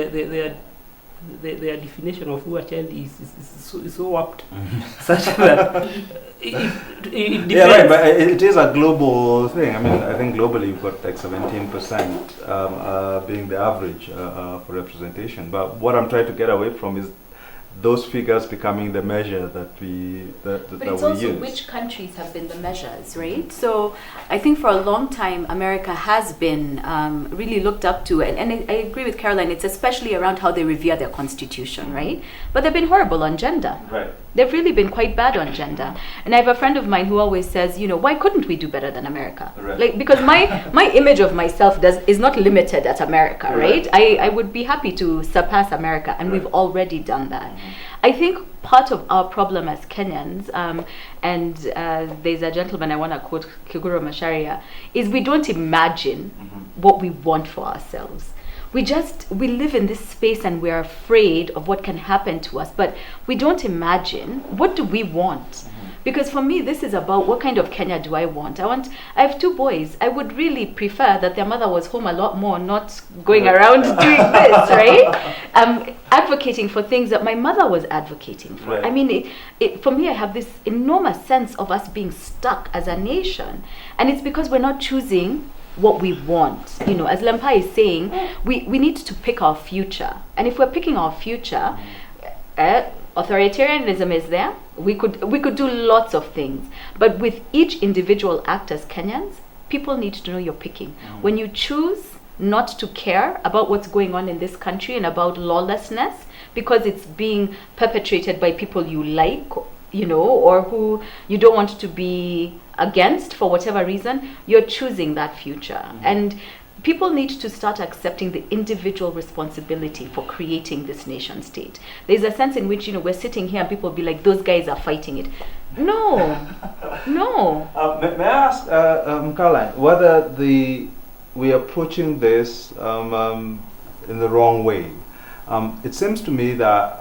their definition of who a child is so warped, such that it depends.
Yeah, right, but it is a global thing. I mean, I think globally you've got like 17% being the average for representation. But what I'm trying to get away from is those figures becoming the measure that we
But it's also
use.
which countries have been the measures, right? So I think for a long time, America has been really looked up to, and I agree with Caroline, it's especially around how they revere their constitution, right? But they've been horrible on gender.
Right.
They've really been quite bad on gender. And I have a friend of mine who always says, why couldn't we do better than America?
Right.
Like, because my image of myself is not limited at America, right? I would be happy to surpass America, and we've already done that. I think part of our problem as Kenyans, and there's a gentleman I want to quote, Kiguro Masharia, is we don't imagine what we want for ourselves. We live in this space and we're afraid of what can happen to us, but we don't imagine what do we want. Because for me, this is about what kind of Kenya do I want. I have 2 boys. I would really prefer that their mother was home a lot more, not going around doing this, right? Advocating for things that my mother was advocating for.
Right.
I mean, for me, I have this enormous sense of us being stuck as a nation. And it's because we're not choosing what we want. As Lempaa is saying, we need to pick our future. And if we're picking our future, authoritarianism is there. We could do lots of things. But with each individual act as Kenyans, people need to know you're picking. When you choose not to care about what's going on in this country and about lawlessness because it's being perpetrated by people you like, or who you don't want to be against for whatever reason, you're choosing that future. And people need to start accepting the individual responsibility for creating this nation state. There's a sense in which, we're sitting here and people will be like, those guys are fighting it. No.
May I ask, Caroline, whether we're approaching this in the wrong way? It seems to me that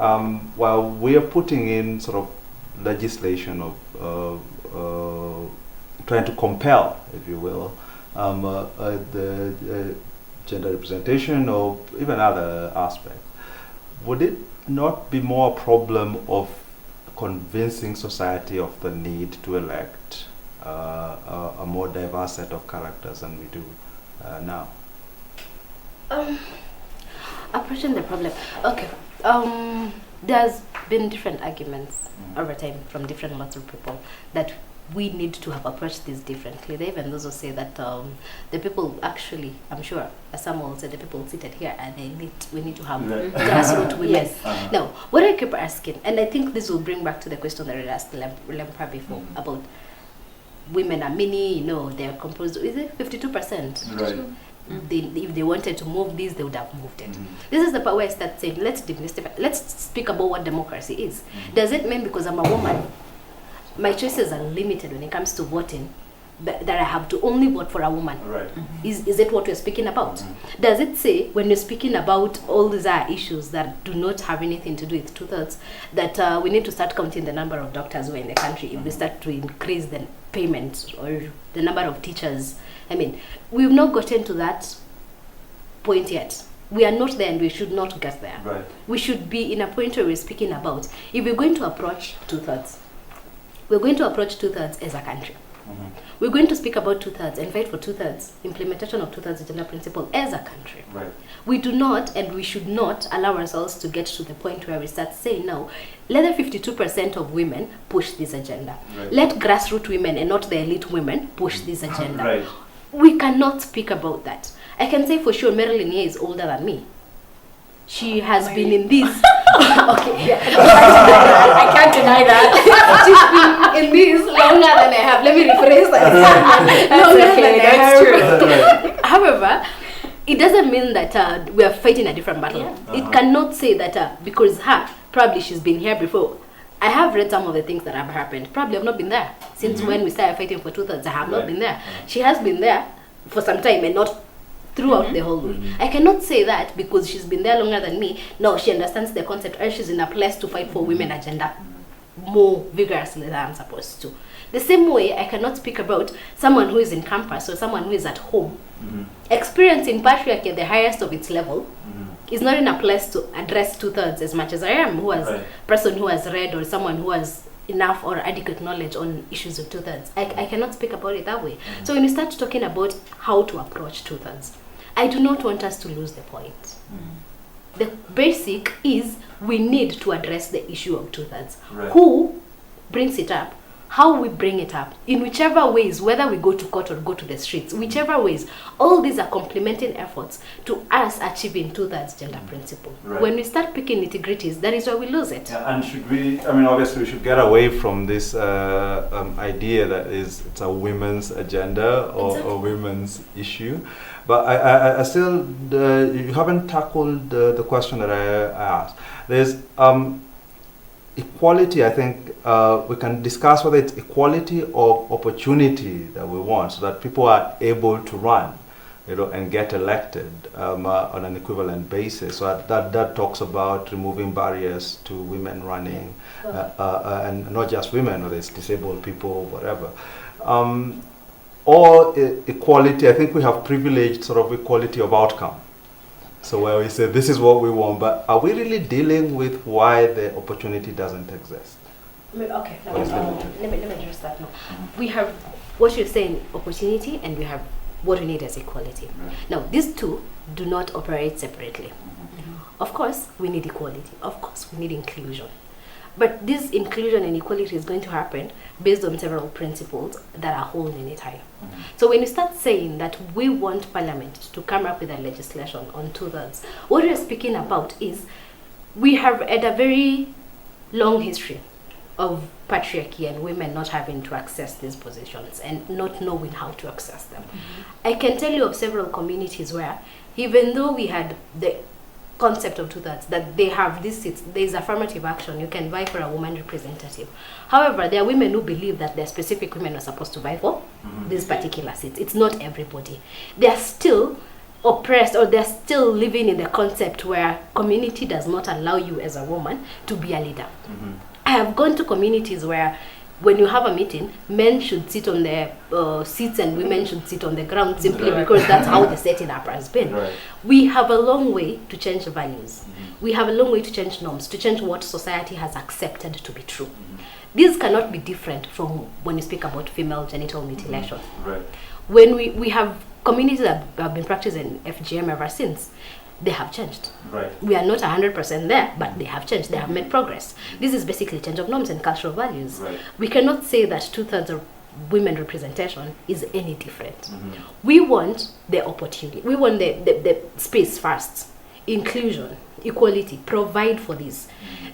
while we are putting in sort of legislation of trying to compel, if you will, the gender representation or even other aspects, would it not be more a problem of convincing society of the need to elect a more diverse set of characters than we do now?
Approaching the problem. Okay. There's been different arguments over time from different lots of people that we need to have approached this differently. There even those who say that the people actually, I'm sure, as some will say, the people seated here and we need to have grassroots women.
Yes.
Now, what I keep asking, and I think this will bring back to the question that I asked Lempaa before about women are many, they're composed, is it 52%?
Right.
If they wanted to move this, they would have moved it. This is the part where I start saying, let's demystify. Let's speak about what democracy is. Does it mean because I'm a woman, my choices are limited when it comes to voting, that I have to only vote for a woman?
Right.
Is it what we're speaking about? Does it say, when you're speaking about all these other issues that do not have anything to do with 2/3, that we need to start counting the number of doctors who are in the country if we start to increase the payment or the number of teachers? I mean, we've not gotten to that point yet. We are not there, and we should not get there.
Right.
We should be in a point where we're speaking about, if we're going to approach 2/3, we're going to approach 2/3 as a country. We're going to speak about 2/3 and fight for 2/3, implementation of 2/3 gender principle as a country.
Right.
We do not, and we should not allow ourselves to get to the point where we start saying, no, let the 52% of women push this agenda.
Right.
Let grassroots women and not the elite women push this agenda.
Right.
We cannot speak about that. I can say for sure Marilyn here is older than me. She has been in this. Okay, yeah.
I can't deny that.
She's been in this longer than I have. Let me rephrase that.
That's okay, that's true.
However, it doesn't mean that we are fighting a different battle.
Yeah.
It cannot say that because probably she's been here before. I have read some of the things that have happened. Probably I've not been there since when we started fighting for 2/3. I have not been there. She has been there for some time and not throughout the whole way. I cannot say that because she's been there longer than me. No, she understands the concept, and she's in a place to fight for women agenda more vigorously than I'm supposed to. The same way, I cannot speak about someone who is in campus or someone who is at home. Experiencing patriarchy at the highest of its level is not in a place to address 2/3 as much as I am, who has person who has read or someone who has enough or adequate knowledge on issues of 2/3. I cannot speak about it that way. So when you start talking about how to approach 2/3, I do not want us to lose the point. The basic is we need to address the issue of 2/3.
Right.
Who brings it up? How we bring it up, in whichever ways, whether we go to court or go to the streets, whichever ways, all these are complementing efforts to us achieving 2/3 gender principle.
Right.
When we start picking nitty-gritties, that is where we lose it.
Yeah, and should we, I mean, obviously we should get away from this idea that it's a women's agenda or a women's issue. But I still, you haven't tackled the question that I asked. There's equality. I think we can discuss whether it's equality of opportunity that we want, so that people are able to run, and get elected on an equivalent basis. So that talks about removing barriers to women running, and not just women, whether it's disabled people, whatever. Or equality. I think we have privileged sort of equality of outcome. So where we say this is what we want, but are we really dealing with why the opportunity doesn't exist?
Okay, let me address that now. We have what you're saying, opportunity, and we have what we need as equality.
Right.
Now, these two do not operate separately. Of course, we need equality. Of course, we need inclusion. But this inclusion and equality is going to happen based on several principles that are holding it high. So when you start saying that we want Parliament to come up with a legislation on 2/3, what we're speaking about is we have had a very long history of patriarchy and women not having to access these positions and not knowing how to access them. I can tell you of several communities where, even though we had the concept of 2/3, that they have these seats, there's affirmative action, you can vie for a woman representative. However, there are women who believe that there are specific women who are supposed to vie for these particular seats. It's not everybody. They are still oppressed, or they're still living in the concept where community does not allow you as a woman to be a leader. I have gone to communities where when you have a meeting, men should sit on the seats and women should sit on the ground, simply because that's how the setting up has been.
Right.
We have a long way to change values. We have a long way to change norms, to change what society has accepted to be true. These cannot be different from when you speak about female genital mutilation.
Right.
When we have communities that have been practicing FGM ever since, they have changed.
Right.
We are not 100% there, but they have changed. They have made progress. This is basically change of norms and cultural values.
Right.
We cannot say that 2/3 of women representation is any different. We want the opportunity. We want the space first. Inclusion, equality, provide for this.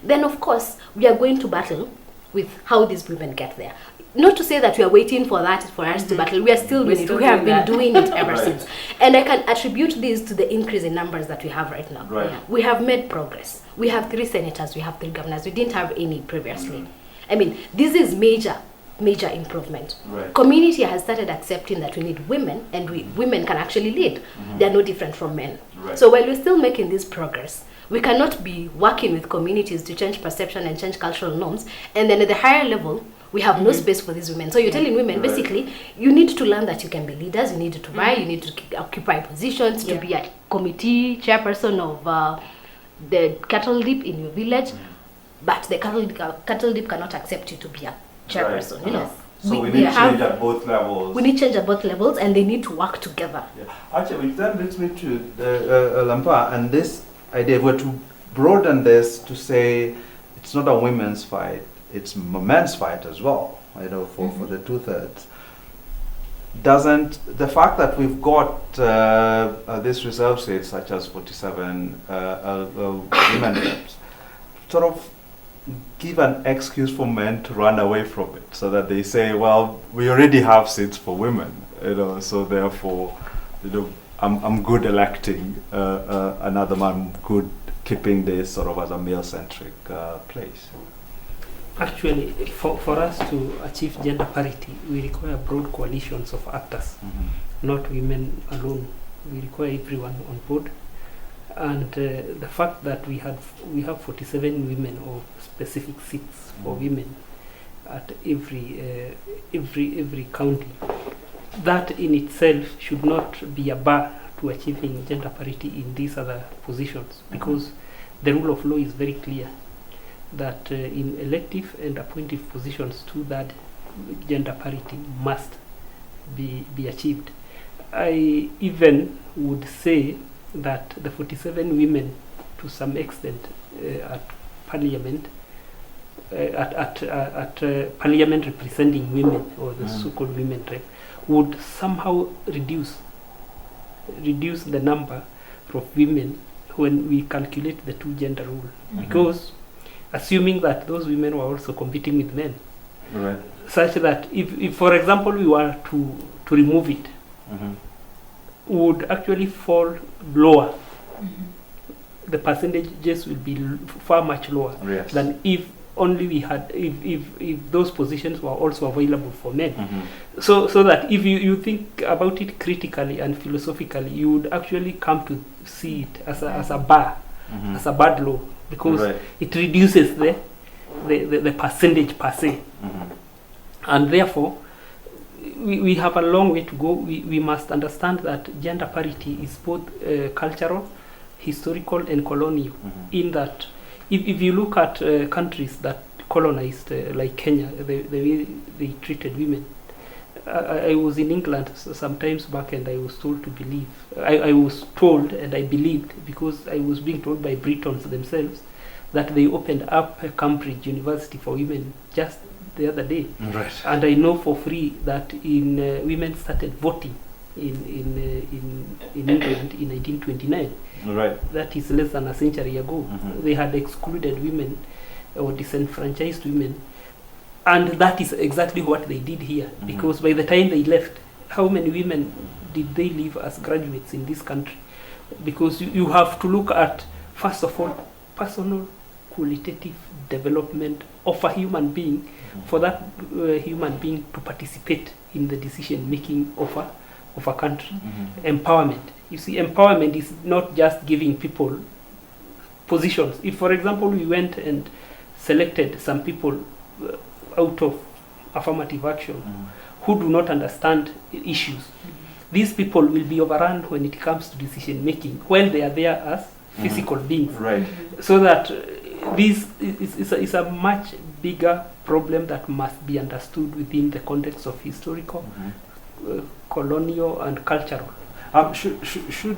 Then, of course, we are going to battle with how these women get there. Not to say that we are waiting for that for us to battle. We are still doing it. We have been doing it ever since. And I can attribute this to the increase in numbers that we have right now.
Right.
We have made progress. We have 3 senators, we have 3 governors. We didn't have any previously. I mean, this is major improvement.
Right.
Community has started accepting that we need women, and women can actually lead. They are no different from men.
Right.
So while we're still making this progress, we cannot be working with communities to change perception and change cultural norms, and then at the higher level, we have no space for these women. So you're telling women,
Right.
basically, you need to learn that you can be leaders, you need to buy, you need to occupy positions, to be a committee chairperson of the cattle dip in your village, but the cattle dip cannot accept you to be a chairperson.
Right.
You know,
So we need change at both levels.
we need change at both levels, and they need to work together.
Yeah. Actually, which then brings me to Lempaa, and this idea, if we're to broaden this to say it's not a women's fight, it's a men's fight as well, you know, for the 2/3. Doesn't the fact that we've got these reserve seats, such as 47 women reps, sort of give an excuse for men to run away from it, so that they say, well, we already have seats for women, you know, so therefore, you know, I'm good electing another man, good keeping this sort of as a male-centric place.
Actually, for us to achieve gender parity, we require broad coalitions of actors, not women alone. We require everyone on board. And the fact that we have 47 women or specific seats for women at every county, that in itself should not be a bar to achieving gender parity in these other positions, because the rule of law is very clear that in elective and appointive positions, that gender parity must be achieved. I even would say that the 47 women, to some extent, at parliament, at parliament representing women, or the so-called women rep, would somehow reduce the number of women when we calculate the 2 gender rule, because assuming that those women were also competing with men,
Right.
such that if for example we were to remove it, would actually fall lower. The percentages will be far much lower
Yes.
than if only we had if those positions were also available for men. So that if you think about it critically and philosophically, you would actually come to see it as a bar, as a bad law, because
Right.
it reduces the percentage per se, and therefore we have a long way to go. We must understand that gender parity is both cultural, historical, and colonial. In that, if you look at countries that colonized, like Kenya, the way they treated women. I was in England sometimes back, and I was told to believe. I was told, and I believed, because I was being told by Britons themselves, that they opened up a Cambridge University for women just the other day.
Right.
And I know for free that women started voting in England in 1929.
Right.
That is less than a century ago. They had excluded women or disenfranchised women. And that is exactly what they did here, because by the time they left, how many women did they leave as graduates in this country? Because you have to look at, first of all, personal qualitative development of a human being, for that human being to participate in the decision making of a country. Empowerment. You see, empowerment is not just giving people positions. If, for example, we went and selected some people out of affirmative action who do not understand issues, these people will be overrun when it comes to decision making, while they are there as physical beings.
Right.
So that this is a much bigger problem that must be understood within the context of historical, colonial, and cultural.
Should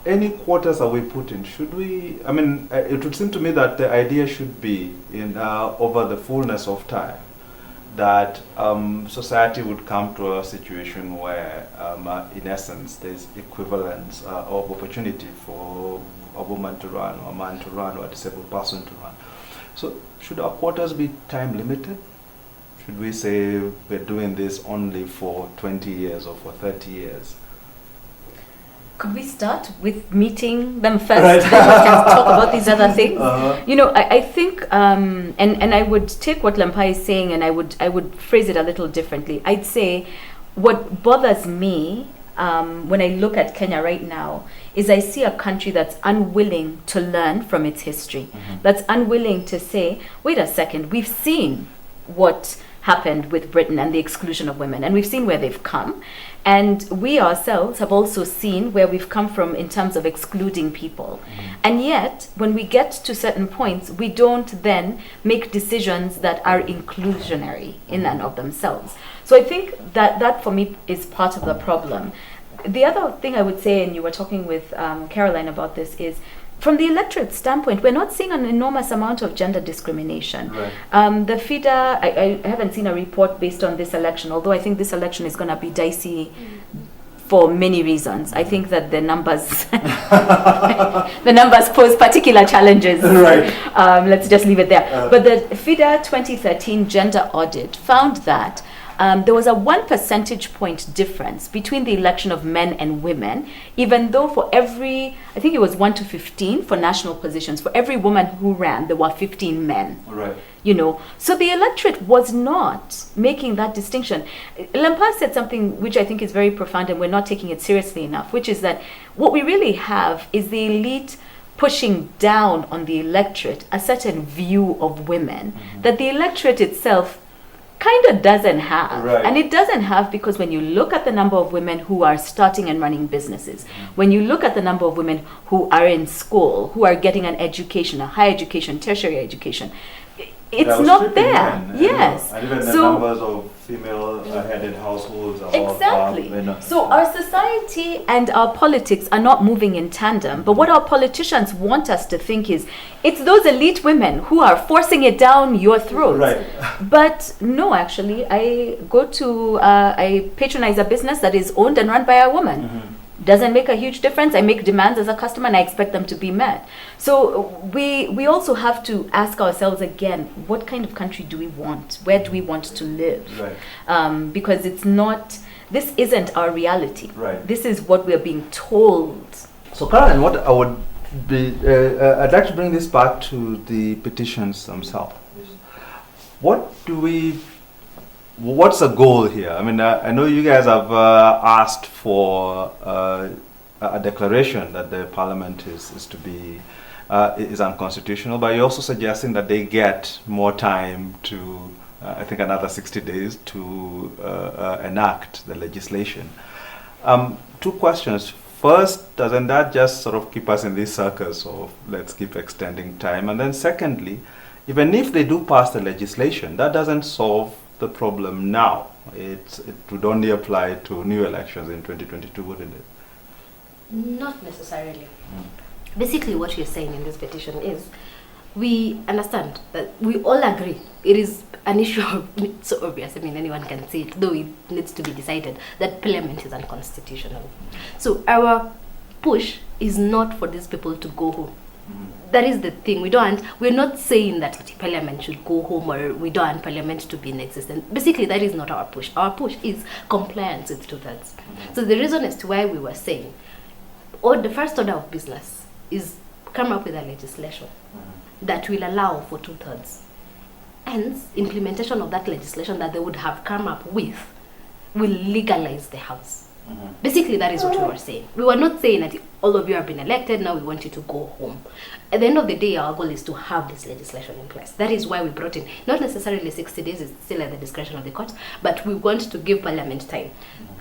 any quotas that we put in, should we, I mean, it would seem to me that the idea should be in over the fullness of time, that society would come to a situation where, in essence, there's equivalence of opportunity for a woman to run, or a man to run, or a disabled person to run. So should our quotas be time limited? Should we say we're doing this only for 20 years or for 30 years?
Could we start with meeting them first, then we can talk about these other things? You know, I think, and I would take what Lempaa is saying, and I would phrase it a little differently. I'd say what bothers me when I look at Kenya right now is I see a country that's unwilling to learn from its history, that's unwilling to say, wait a second, we've seen what happened with Britain and the exclusion of women, and we've seen where they've come, and we ourselves have also seen where we've come from in terms of excluding people. And yet when we get to certain points, we don't then make decisions that are inclusionary in and of themselves. So I think that for me is part of the problem. The other thing I would say, and you were talking with Caroline about this, is from the electorate standpoint, we're not seeing an enormous amount of gender discrimination.
Right.
The FIDA, I haven't seen a report based on this election, although I think this election is going to be dicey for many reasons. I think that the numbers the numbers pose particular challenges.
Right.
Let's just leave it there. But the FIDA 2013 gender audit found that there was a 1 percentage point difference between the election of men and women, even though for every, I think it was 1 to 15 for national positions, for every woman who ran, there were 15 men.
Right.
You know, so the electorate was not making that distinction. Lempaa said something which I think is very profound, and we're not taking it seriously enough, which is that what we really have is the elite pushing down on the electorate a certain view of women that the electorate itself kind of doesn't have.
Right.
And it doesn't have because when you look at the number of women who are starting and running businesses, when you look at the number of women who are in school, who are getting an education, a higher education, tertiary education, it's not there. Yes.
And even the numbers of female-headed households are
exactly.
all
So our society and our politics are not moving in tandem. But what our politicians want us to think is, it's those elite women who are forcing it down your throat.
Right.
But no, actually, I patronize a business that is owned and run by a woman. Doesn't make a huge difference. I make demands as a customer and I expect them to be met. So we also have to ask ourselves again, what kind of country do we want? Where do we want to live?
Right.
Because this isn't our reality.
Right.
This is what we're being told.
So Caroline, what I would be, I'd like to bring this back to the petitions themselves. What's the goal here? I mean, I know you guys have asked for a declaration that the parliament is unconstitutional, but you're also suggesting that they get more time to, I think another 60 days to enact the legislation. 2 questions. First, doesn't that just sort of keep us in this circus of let's keep extending time? And then secondly, even if they do pass the legislation, that doesn't solve the problem now. It would only apply to new elections in 2022, wouldn't it?
Not necessarily. Basically, what you're saying in this petition is, we understand that we all agree it is an issue it's so obvious, I mean anyone can see it, though it needs to be decided, that parliament is unconstitutional. So our push is not for these people to go home. That is the thing. We're not saying that parliament should go home or we don't want parliament to be in existence. Basically, that is not our push. Our push is compliance with 2/3. So the reason as to why we were saying, the first order of business is come up with a legislation that will allow for 2/3. Hence, implementation of that legislation that they would have come up with will legalize the house. Basically, that is what we were saying. We were not saying that all of you have been elected, now we want you to go home. At the end of the day, our goal is to have this legislation in place. That is why we brought in, not necessarily 60 days, it's still at the discretion of the court, but we want to give parliament time.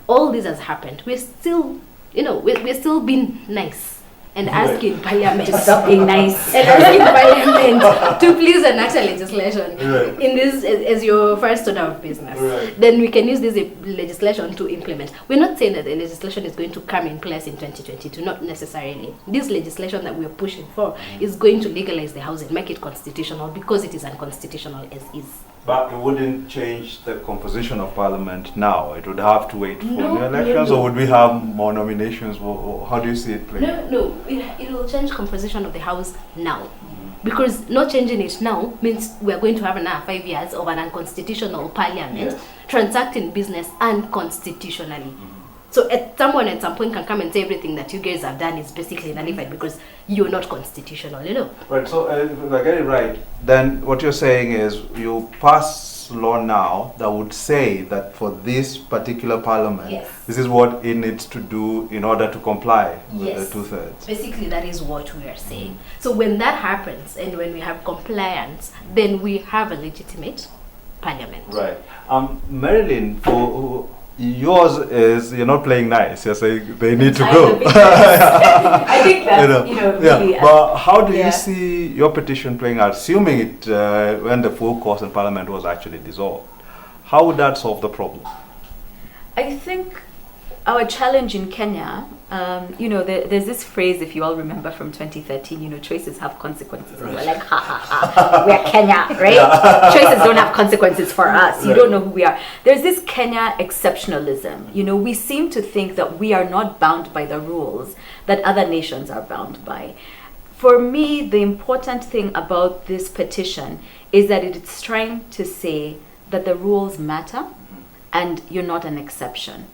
All this has happened. We're still, we're still being nice. And asking parliament
To stop being nice.
and asking parliament to please enact a legislation in this as your first order of business. Then we can use this legislation to implement. We're not saying that the legislation is going to come in place in 2022, not necessarily. This legislation that we're pushing for is going to legalize the house and make it constitutional because it is unconstitutional as is.
But it wouldn't change the composition of parliament now. It would have to wait for new elections, or would we have more nominations? How do you see it playing?
No, it will change composition of the house now. Because not changing it now means we are going to have another 5 years of an unconstitutional parliament transacting business unconstitutionally. So someone at some point can come and say everything that you guys have done is basically nullified because you're not constitutional,
Right, so if I get it right, then what you're saying is you pass law now that would say that for this particular parliament, this is what it needs to do in order to comply with the 2/3.
Basically, that is what we are saying. So when that happens and when we have compliance, then we have a legitimate parliament.
Right. Marilyn, for yours is you're not playing nice. You're saying they need to go.
I think that's really.
But how do you see your petition playing out? Assuming it when the full course in Parliament was actually dissolved, how would that solve the problem?
I think our challenge in Kenya, there's this phrase, if you all remember from 2013, choices have consequences. And we're like, ha ha ha, we're Kenya, right? Choices don't have consequences for us. You don't know who we are. There's this Kenya exceptionalism. We seem to think that we are not bound by the rules that other nations are bound by. For me, the important thing about this petition is that it's trying to say that the rules matter and you're not an exception.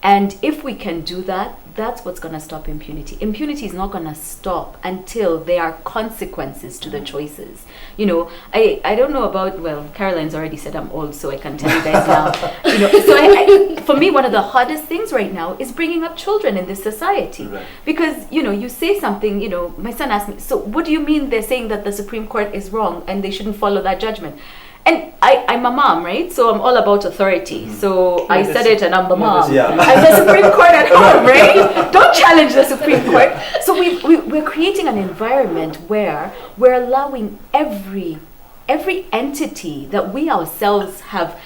And if we can do that, that's what's going to stop impunity. Impunity is not going to stop until there are consequences to the choices. I don't know about, Caroline's already said I'm old, so I can tell you guys now. For me, one of the hardest things right now is bringing up children in this society. Right. Because, you say something, my son asked me, so what do you mean they're saying that the Supreme Court is wrong and they shouldn't follow that judgment? And I'm a mom, right? So I'm all about authority. So I said it and I'm the mom. I'm the Supreme Court at home, right? Don't challenge the Supreme Court. So we're creating an environment where we're allowing every entity that we ourselves have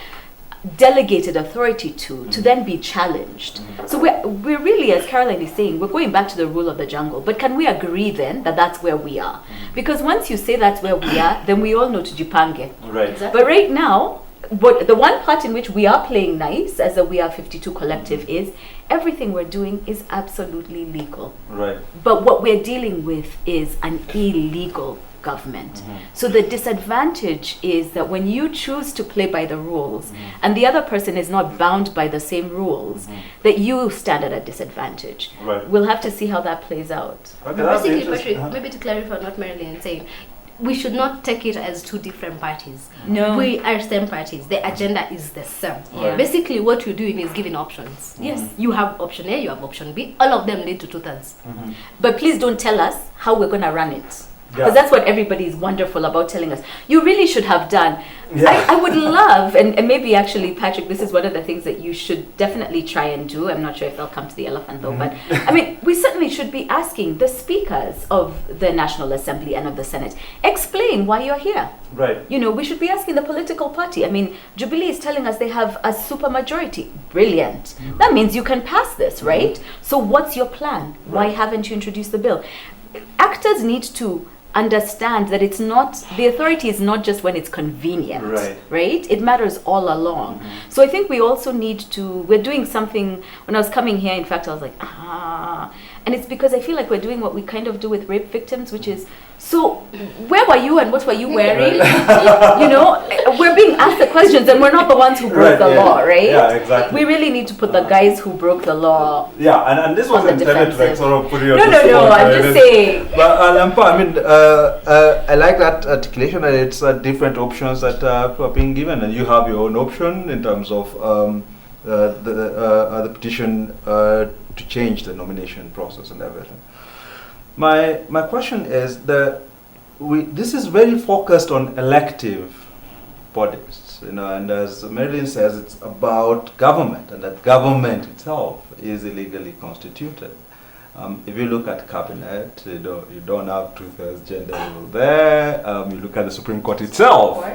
delegated authority to then be challenged. So we're really, as Caroline is saying, we're going back to the rule of the jungle. But can we agree then that that's where we are? Because once you say that's where we are, then we all know tujipange.
Right.
Exactly.
But right now, the one part in which we are playing nice as a We Are 52 collective is everything we're doing is absolutely legal.
Right.
But what we're dealing with is an illegal government. So the disadvantage is that when you choose to play by the rules and the other person is not bound by the same rules, that you stand at a disadvantage.
Right.
We'll have to see how that plays out.
Okay,
Basically, Patrick, maybe to clarify what Marilyn is saying, we should not take it as two different parties.
No.
We are same parties. The agenda is the same.
Yeah.
Basically, what you're doing is giving options.
Yes.
You have option A, you have option B. All of them lead to 2/3.
But please don't tell us how we're going to run it. Because that's what everybody is wonderful about telling us. You really should have done. I would love, and maybe actually, Patrick, this is one of the things that you should definitely try and do. I'm not sure if they'll come to the elephant though, but I mean, we certainly should be asking the speakers of the National Assembly and of the Senate, explain why you're here.
Right.
We should be asking the political party. I mean, Jubilee is telling us they have a super majority. Brilliant. That means you can pass this, right? So what's your plan? Why haven't you introduced the bill? Actors need to understand that it's not, the authority is not just when it's convenient, right? It matters all along. So I think we also need to, we're doing something, when I was coming here, in fact, I was like, and it's because I feel like we're doing what we kind of do with rape victims, which is, so where were you and what were you wearing? We're being asked the questions and we're not the ones who broke the law, right?
Yeah, exactly.
We really need to put the guys who broke the law.
Yeah, and this was intended to like sort of put you on
No, I'm just saying.
But Lempaa, I mean, I like that articulation that it's different options that are being given, and you have your own option in terms of the petition to change the nomination process and everything. My question is that this is very focused on elective bodies, and as Marilyn says, it's about government, and that government itself is illegally constituted. If you look at cabinet, you don't have 2/3 gender rule there. You look at the Supreme Court itself,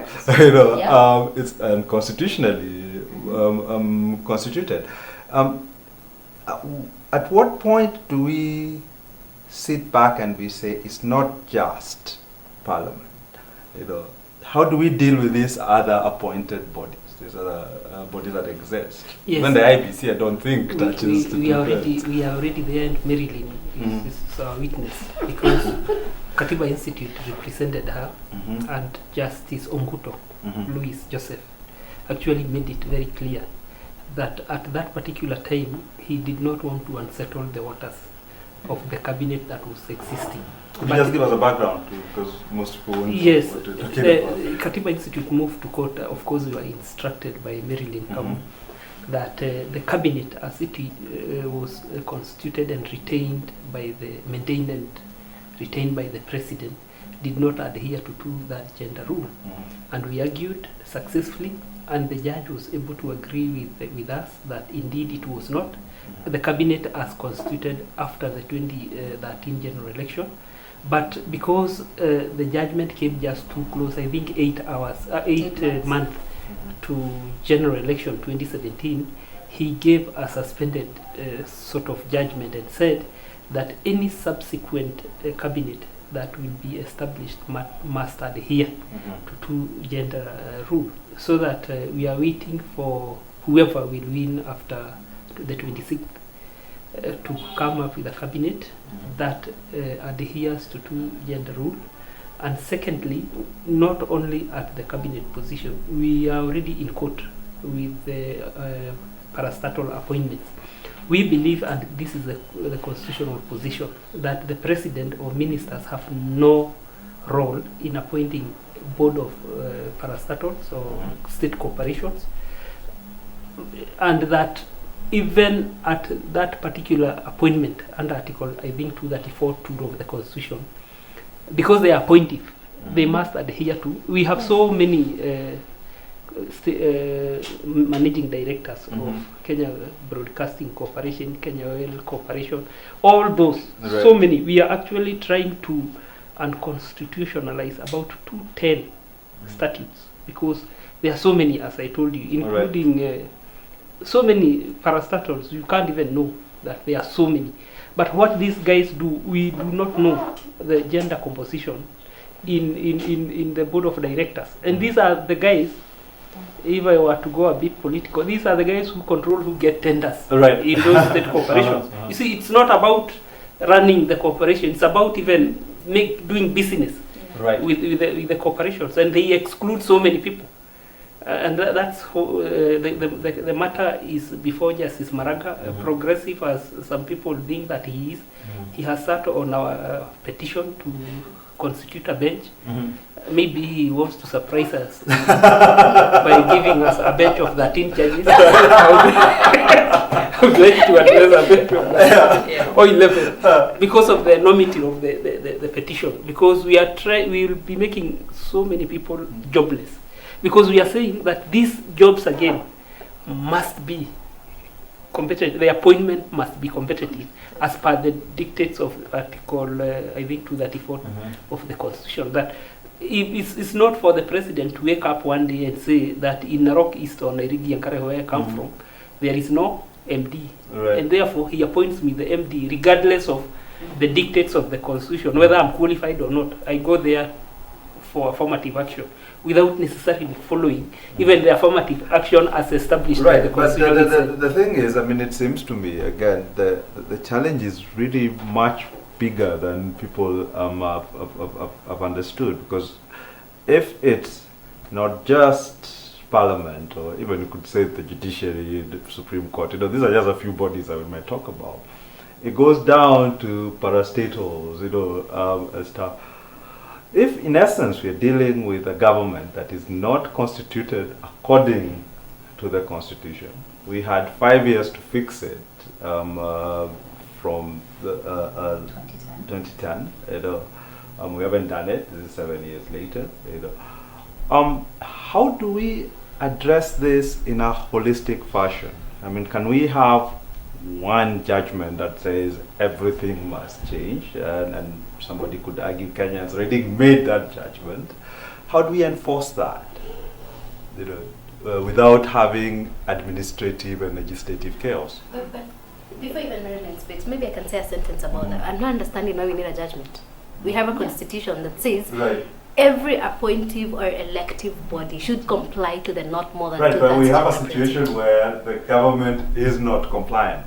it's constitutionally constituted. At what point do we sit back and we say it's not just Parliament? How do we deal with these other appointed bodies? These other bodies that exist.
Yes.
Even the IBC, I don't think touches.
We are already there, and Marilyn is our witness, because Katiba Institute represented her,
Mhm.
and Justice Onguto,
Mhm.
Louis Joseph, actually made it very clear that at that particular time he did not want to unsettle the waters of the cabinet that was existing.
Could you just give us a background too, because most people won't know
Yes,
what we're talking
the
about.
Katiba Institute moved to court. Of course, we were instructed by Marilyn
Mhm.
that the cabinet, as it was constituted and retained by the maintained and retained by the president, did not adhere to that gender rule.
Mhm.
And we argued successfully, and the judge was able to agree with us that indeed it was not. The cabinet as constituted after the 2013 general election, but because the judgment came just too close, I think 8 months to general election 2017, he gave a suspended sort of judgment and said that any subsequent cabinet that will be established must adhere
Mhm.
to gender rule, so that we are waiting for whoever will win after the 26th to come up with a cabinet that adheres to gender rule. And secondly, not only at the cabinet position, we are already in court with the parastatal appointments. We believe, and this is the constitutional position, that the president or ministers have no role in appointing board of parastatals or state corporations, and that even at that particular appointment under Article, I think, 234(2) of the Constitution, because they are appointive, they must adhere to. We have so many managing directors of Kenya Broadcasting Corporation, Kenya Oil Corporation, all those, so many. We are actually trying to unconstitutionalize about 210 statutes, because there are so many, as I told you, including so many parastatals. You can't even know that there are so many. But what these guys do, we do not know the gender composition in the board of directors. And these are the guys, if I were to go a bit political, these are the guys who control who get tenders in those state corporations. You see, it's not about running the corporation, it's about even doing business with the corporations, and they exclude so many people. And that's how, the matter is before Justice Maraga, progressive as some people think that he is. He has sat on our petition to constitute a bench. Maybe he wants to surprise us by giving us a bench of 13 judges. I'm going to address a bench of 13 or 11 because of the enormity of the petition. Because we will be making so many people jobless. Because we are saying that these jobs again must be competitive. The appointment must be competitive as per the dictates of Article, I think, 234 of the Constitution. That it's not for the president to wake up one day and say that in Narok East or Nairigi and Kare, where I come from, there is no MD. And therefore he appoints me the MD regardless of the dictates of the Constitution, whether I'm qualified or not. I go there for affirmative action without necessarily following even the affirmative action as established by the Constitution.
But the thing is, I mean, it seems to me, again, the challenge is really much bigger than people have understood. Because if it's not just Parliament, or even you could say the judiciary, the Supreme Court, these are just a few bodies that we might talk about. It goes down to parastatals, and stuff. If, in essence, we are dealing with a government that is not constituted according to the Constitution, we had 5 years to fix it from the 2010. We haven't done it. This is 7 years later. How do we address this in a holistic fashion? I mean, can we have one judgment that says everything must change, and somebody could argue Kenya has already made that judgment? How do we enforce that, without having administrative and legislative chaos?
But before even Marilyn speaks, maybe I can say a sentence about that. I'm not understanding why we need a judgment. We have a constitution that says every appointive or elective body should comply to the not more than 2/3.
But we have a situation where the government is not compliant.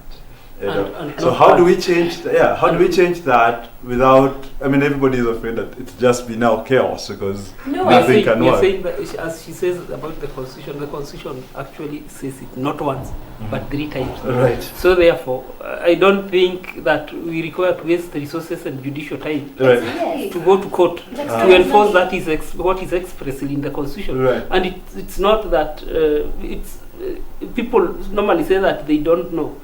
So how do we change? How do we change that without? I mean, everybody is afraid that it's just be now chaos because nothing can work.
Saying that, as she says about the constitution actually says it not once but 3 times.
Right.
So therefore, I don't think that we require to waste resources and judicial time to go to court to enforce that what is expressed in the constitution.
Right.
And it's not that people normally say that they don't know.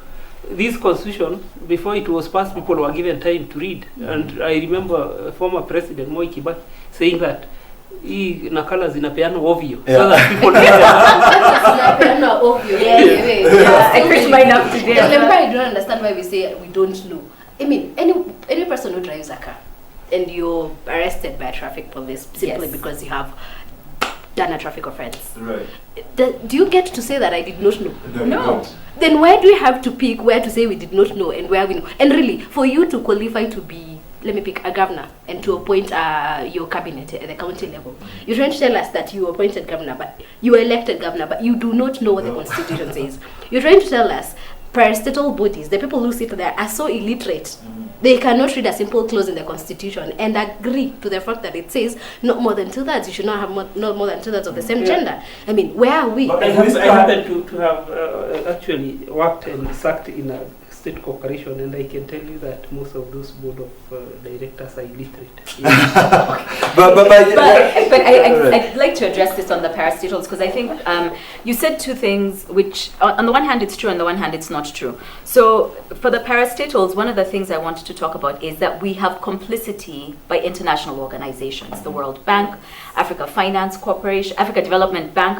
This constitution, before it was passed, people were given time to read. And I remember former President Moi Kibaki saying that hii nakala zinapeana ovyo so that people
zinapeana ovyo.
I print mine up today.
Lempaa, I don't understand why we say we don't know. I mean, any person who drives a car and you're arrested by traffic police simply because you have done a traffic offense.
Right.
Do you get to say that I did not know?
No.
Then why do we have to pick where to say we did not know and where we know? And really, for you to qualify to be, let me pick a governor and to appoint your cabinet at the county level, you're trying to tell us that you appointed governor, but you were elected governor, but you do not know what the constitution says. You're trying to tell us parastatal bodies, the people who sit there, are so illiterate. They cannot read a simple clause in the constitution and agree to the fact that it says not more than 2/3. You should not have not more than 2/3 of the same gender. I mean, where are we?
I happen to have actually worked and served in a state corporation, and I can tell you that most of those board of directors are illiterate.
But I'd like to address this on the parastatals because I think you said 2 things which on the one hand it's true, on the one hand it's not true. So for the parastatals, one of the things I wanted to talk about is that we have complicity by international organizations, the World Bank, Africa Finance Corporation, Africa Development Bank,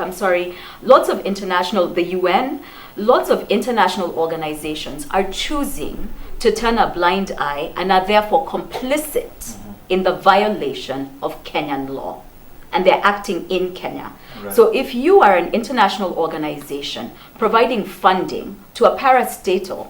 lots of international, the UN, lots of international organizations are choosing to turn a blind eye and are therefore complicit in the violation of Kenyan law. And they're acting in Kenya. Right. So if you are an international organization providing funding to a parastatal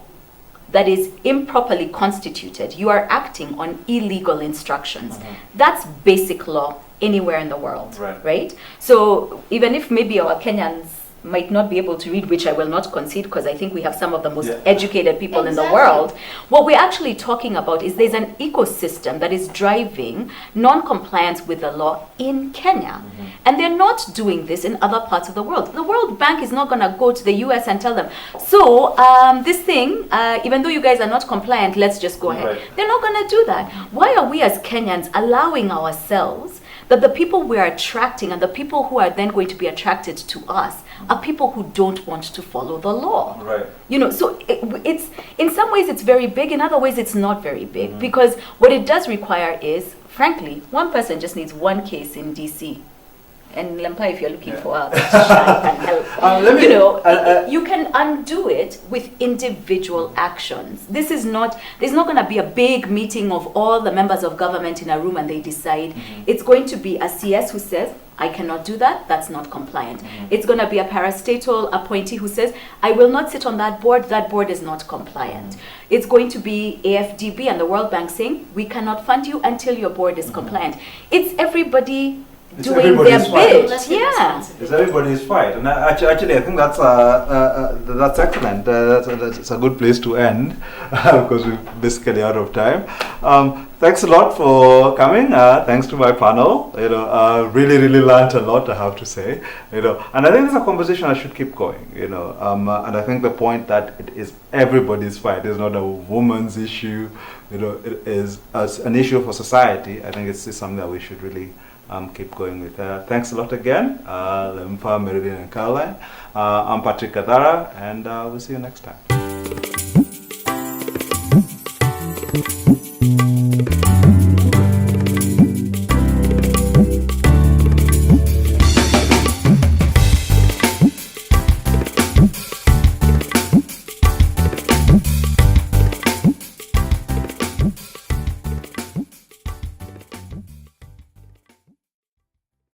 that is improperly constituted, you are acting on illegal instructions. That's basic law anywhere in the world, right? So even if maybe our Kenyans might not be able to read, which I will not concede because I think we have some of the most educated people in the world. What we're actually talking about is there's an ecosystem that is driving non-compliance with the law in Kenya. And they're not doing this in other parts of the world. The World Bank is not going to go to the US and tell them, so this thing, even though you guys are not compliant, let's just go ahead. They're not going to do that. Why are we as Kenyans allowing ourselves that the people we are attracting and the people who are then going to be attracted to us are people who don't want to follow the law.
Right.
So it's in some ways it's very big, in other ways it's not very big, because what it does require is, frankly, one person just needs one case in DC. And Lempaa, if you're looking for a petition, help. You can undo it with individual actions. There's not going to be a big meeting of all the members of government in a room and they decide. It's going to be a CS who says, I cannot do that, that's not compliant. It's going to be a parastatal appointee who says, I will not sit on that board is not compliant. It's going to be AFDB and the World Bank saying, we cannot fund you until your board is compliant. It's everybody doing their bit.
It's everybody's fight, and actually, I think that's excellent. That's a good place to end because we're basically out of time. Thanks a lot for coming. Thanks to my panel. Really learned a lot, I have to say. And I think it's a conversation I should keep going. And I think the point that it is everybody's fight. It's not a woman's issue. It is an issue for society. I think it's something that we should really keep going with. Thanks a lot again, Lempaa, Marilyn, and Caroline. I'm Patrick Gathara, and we'll see you next time.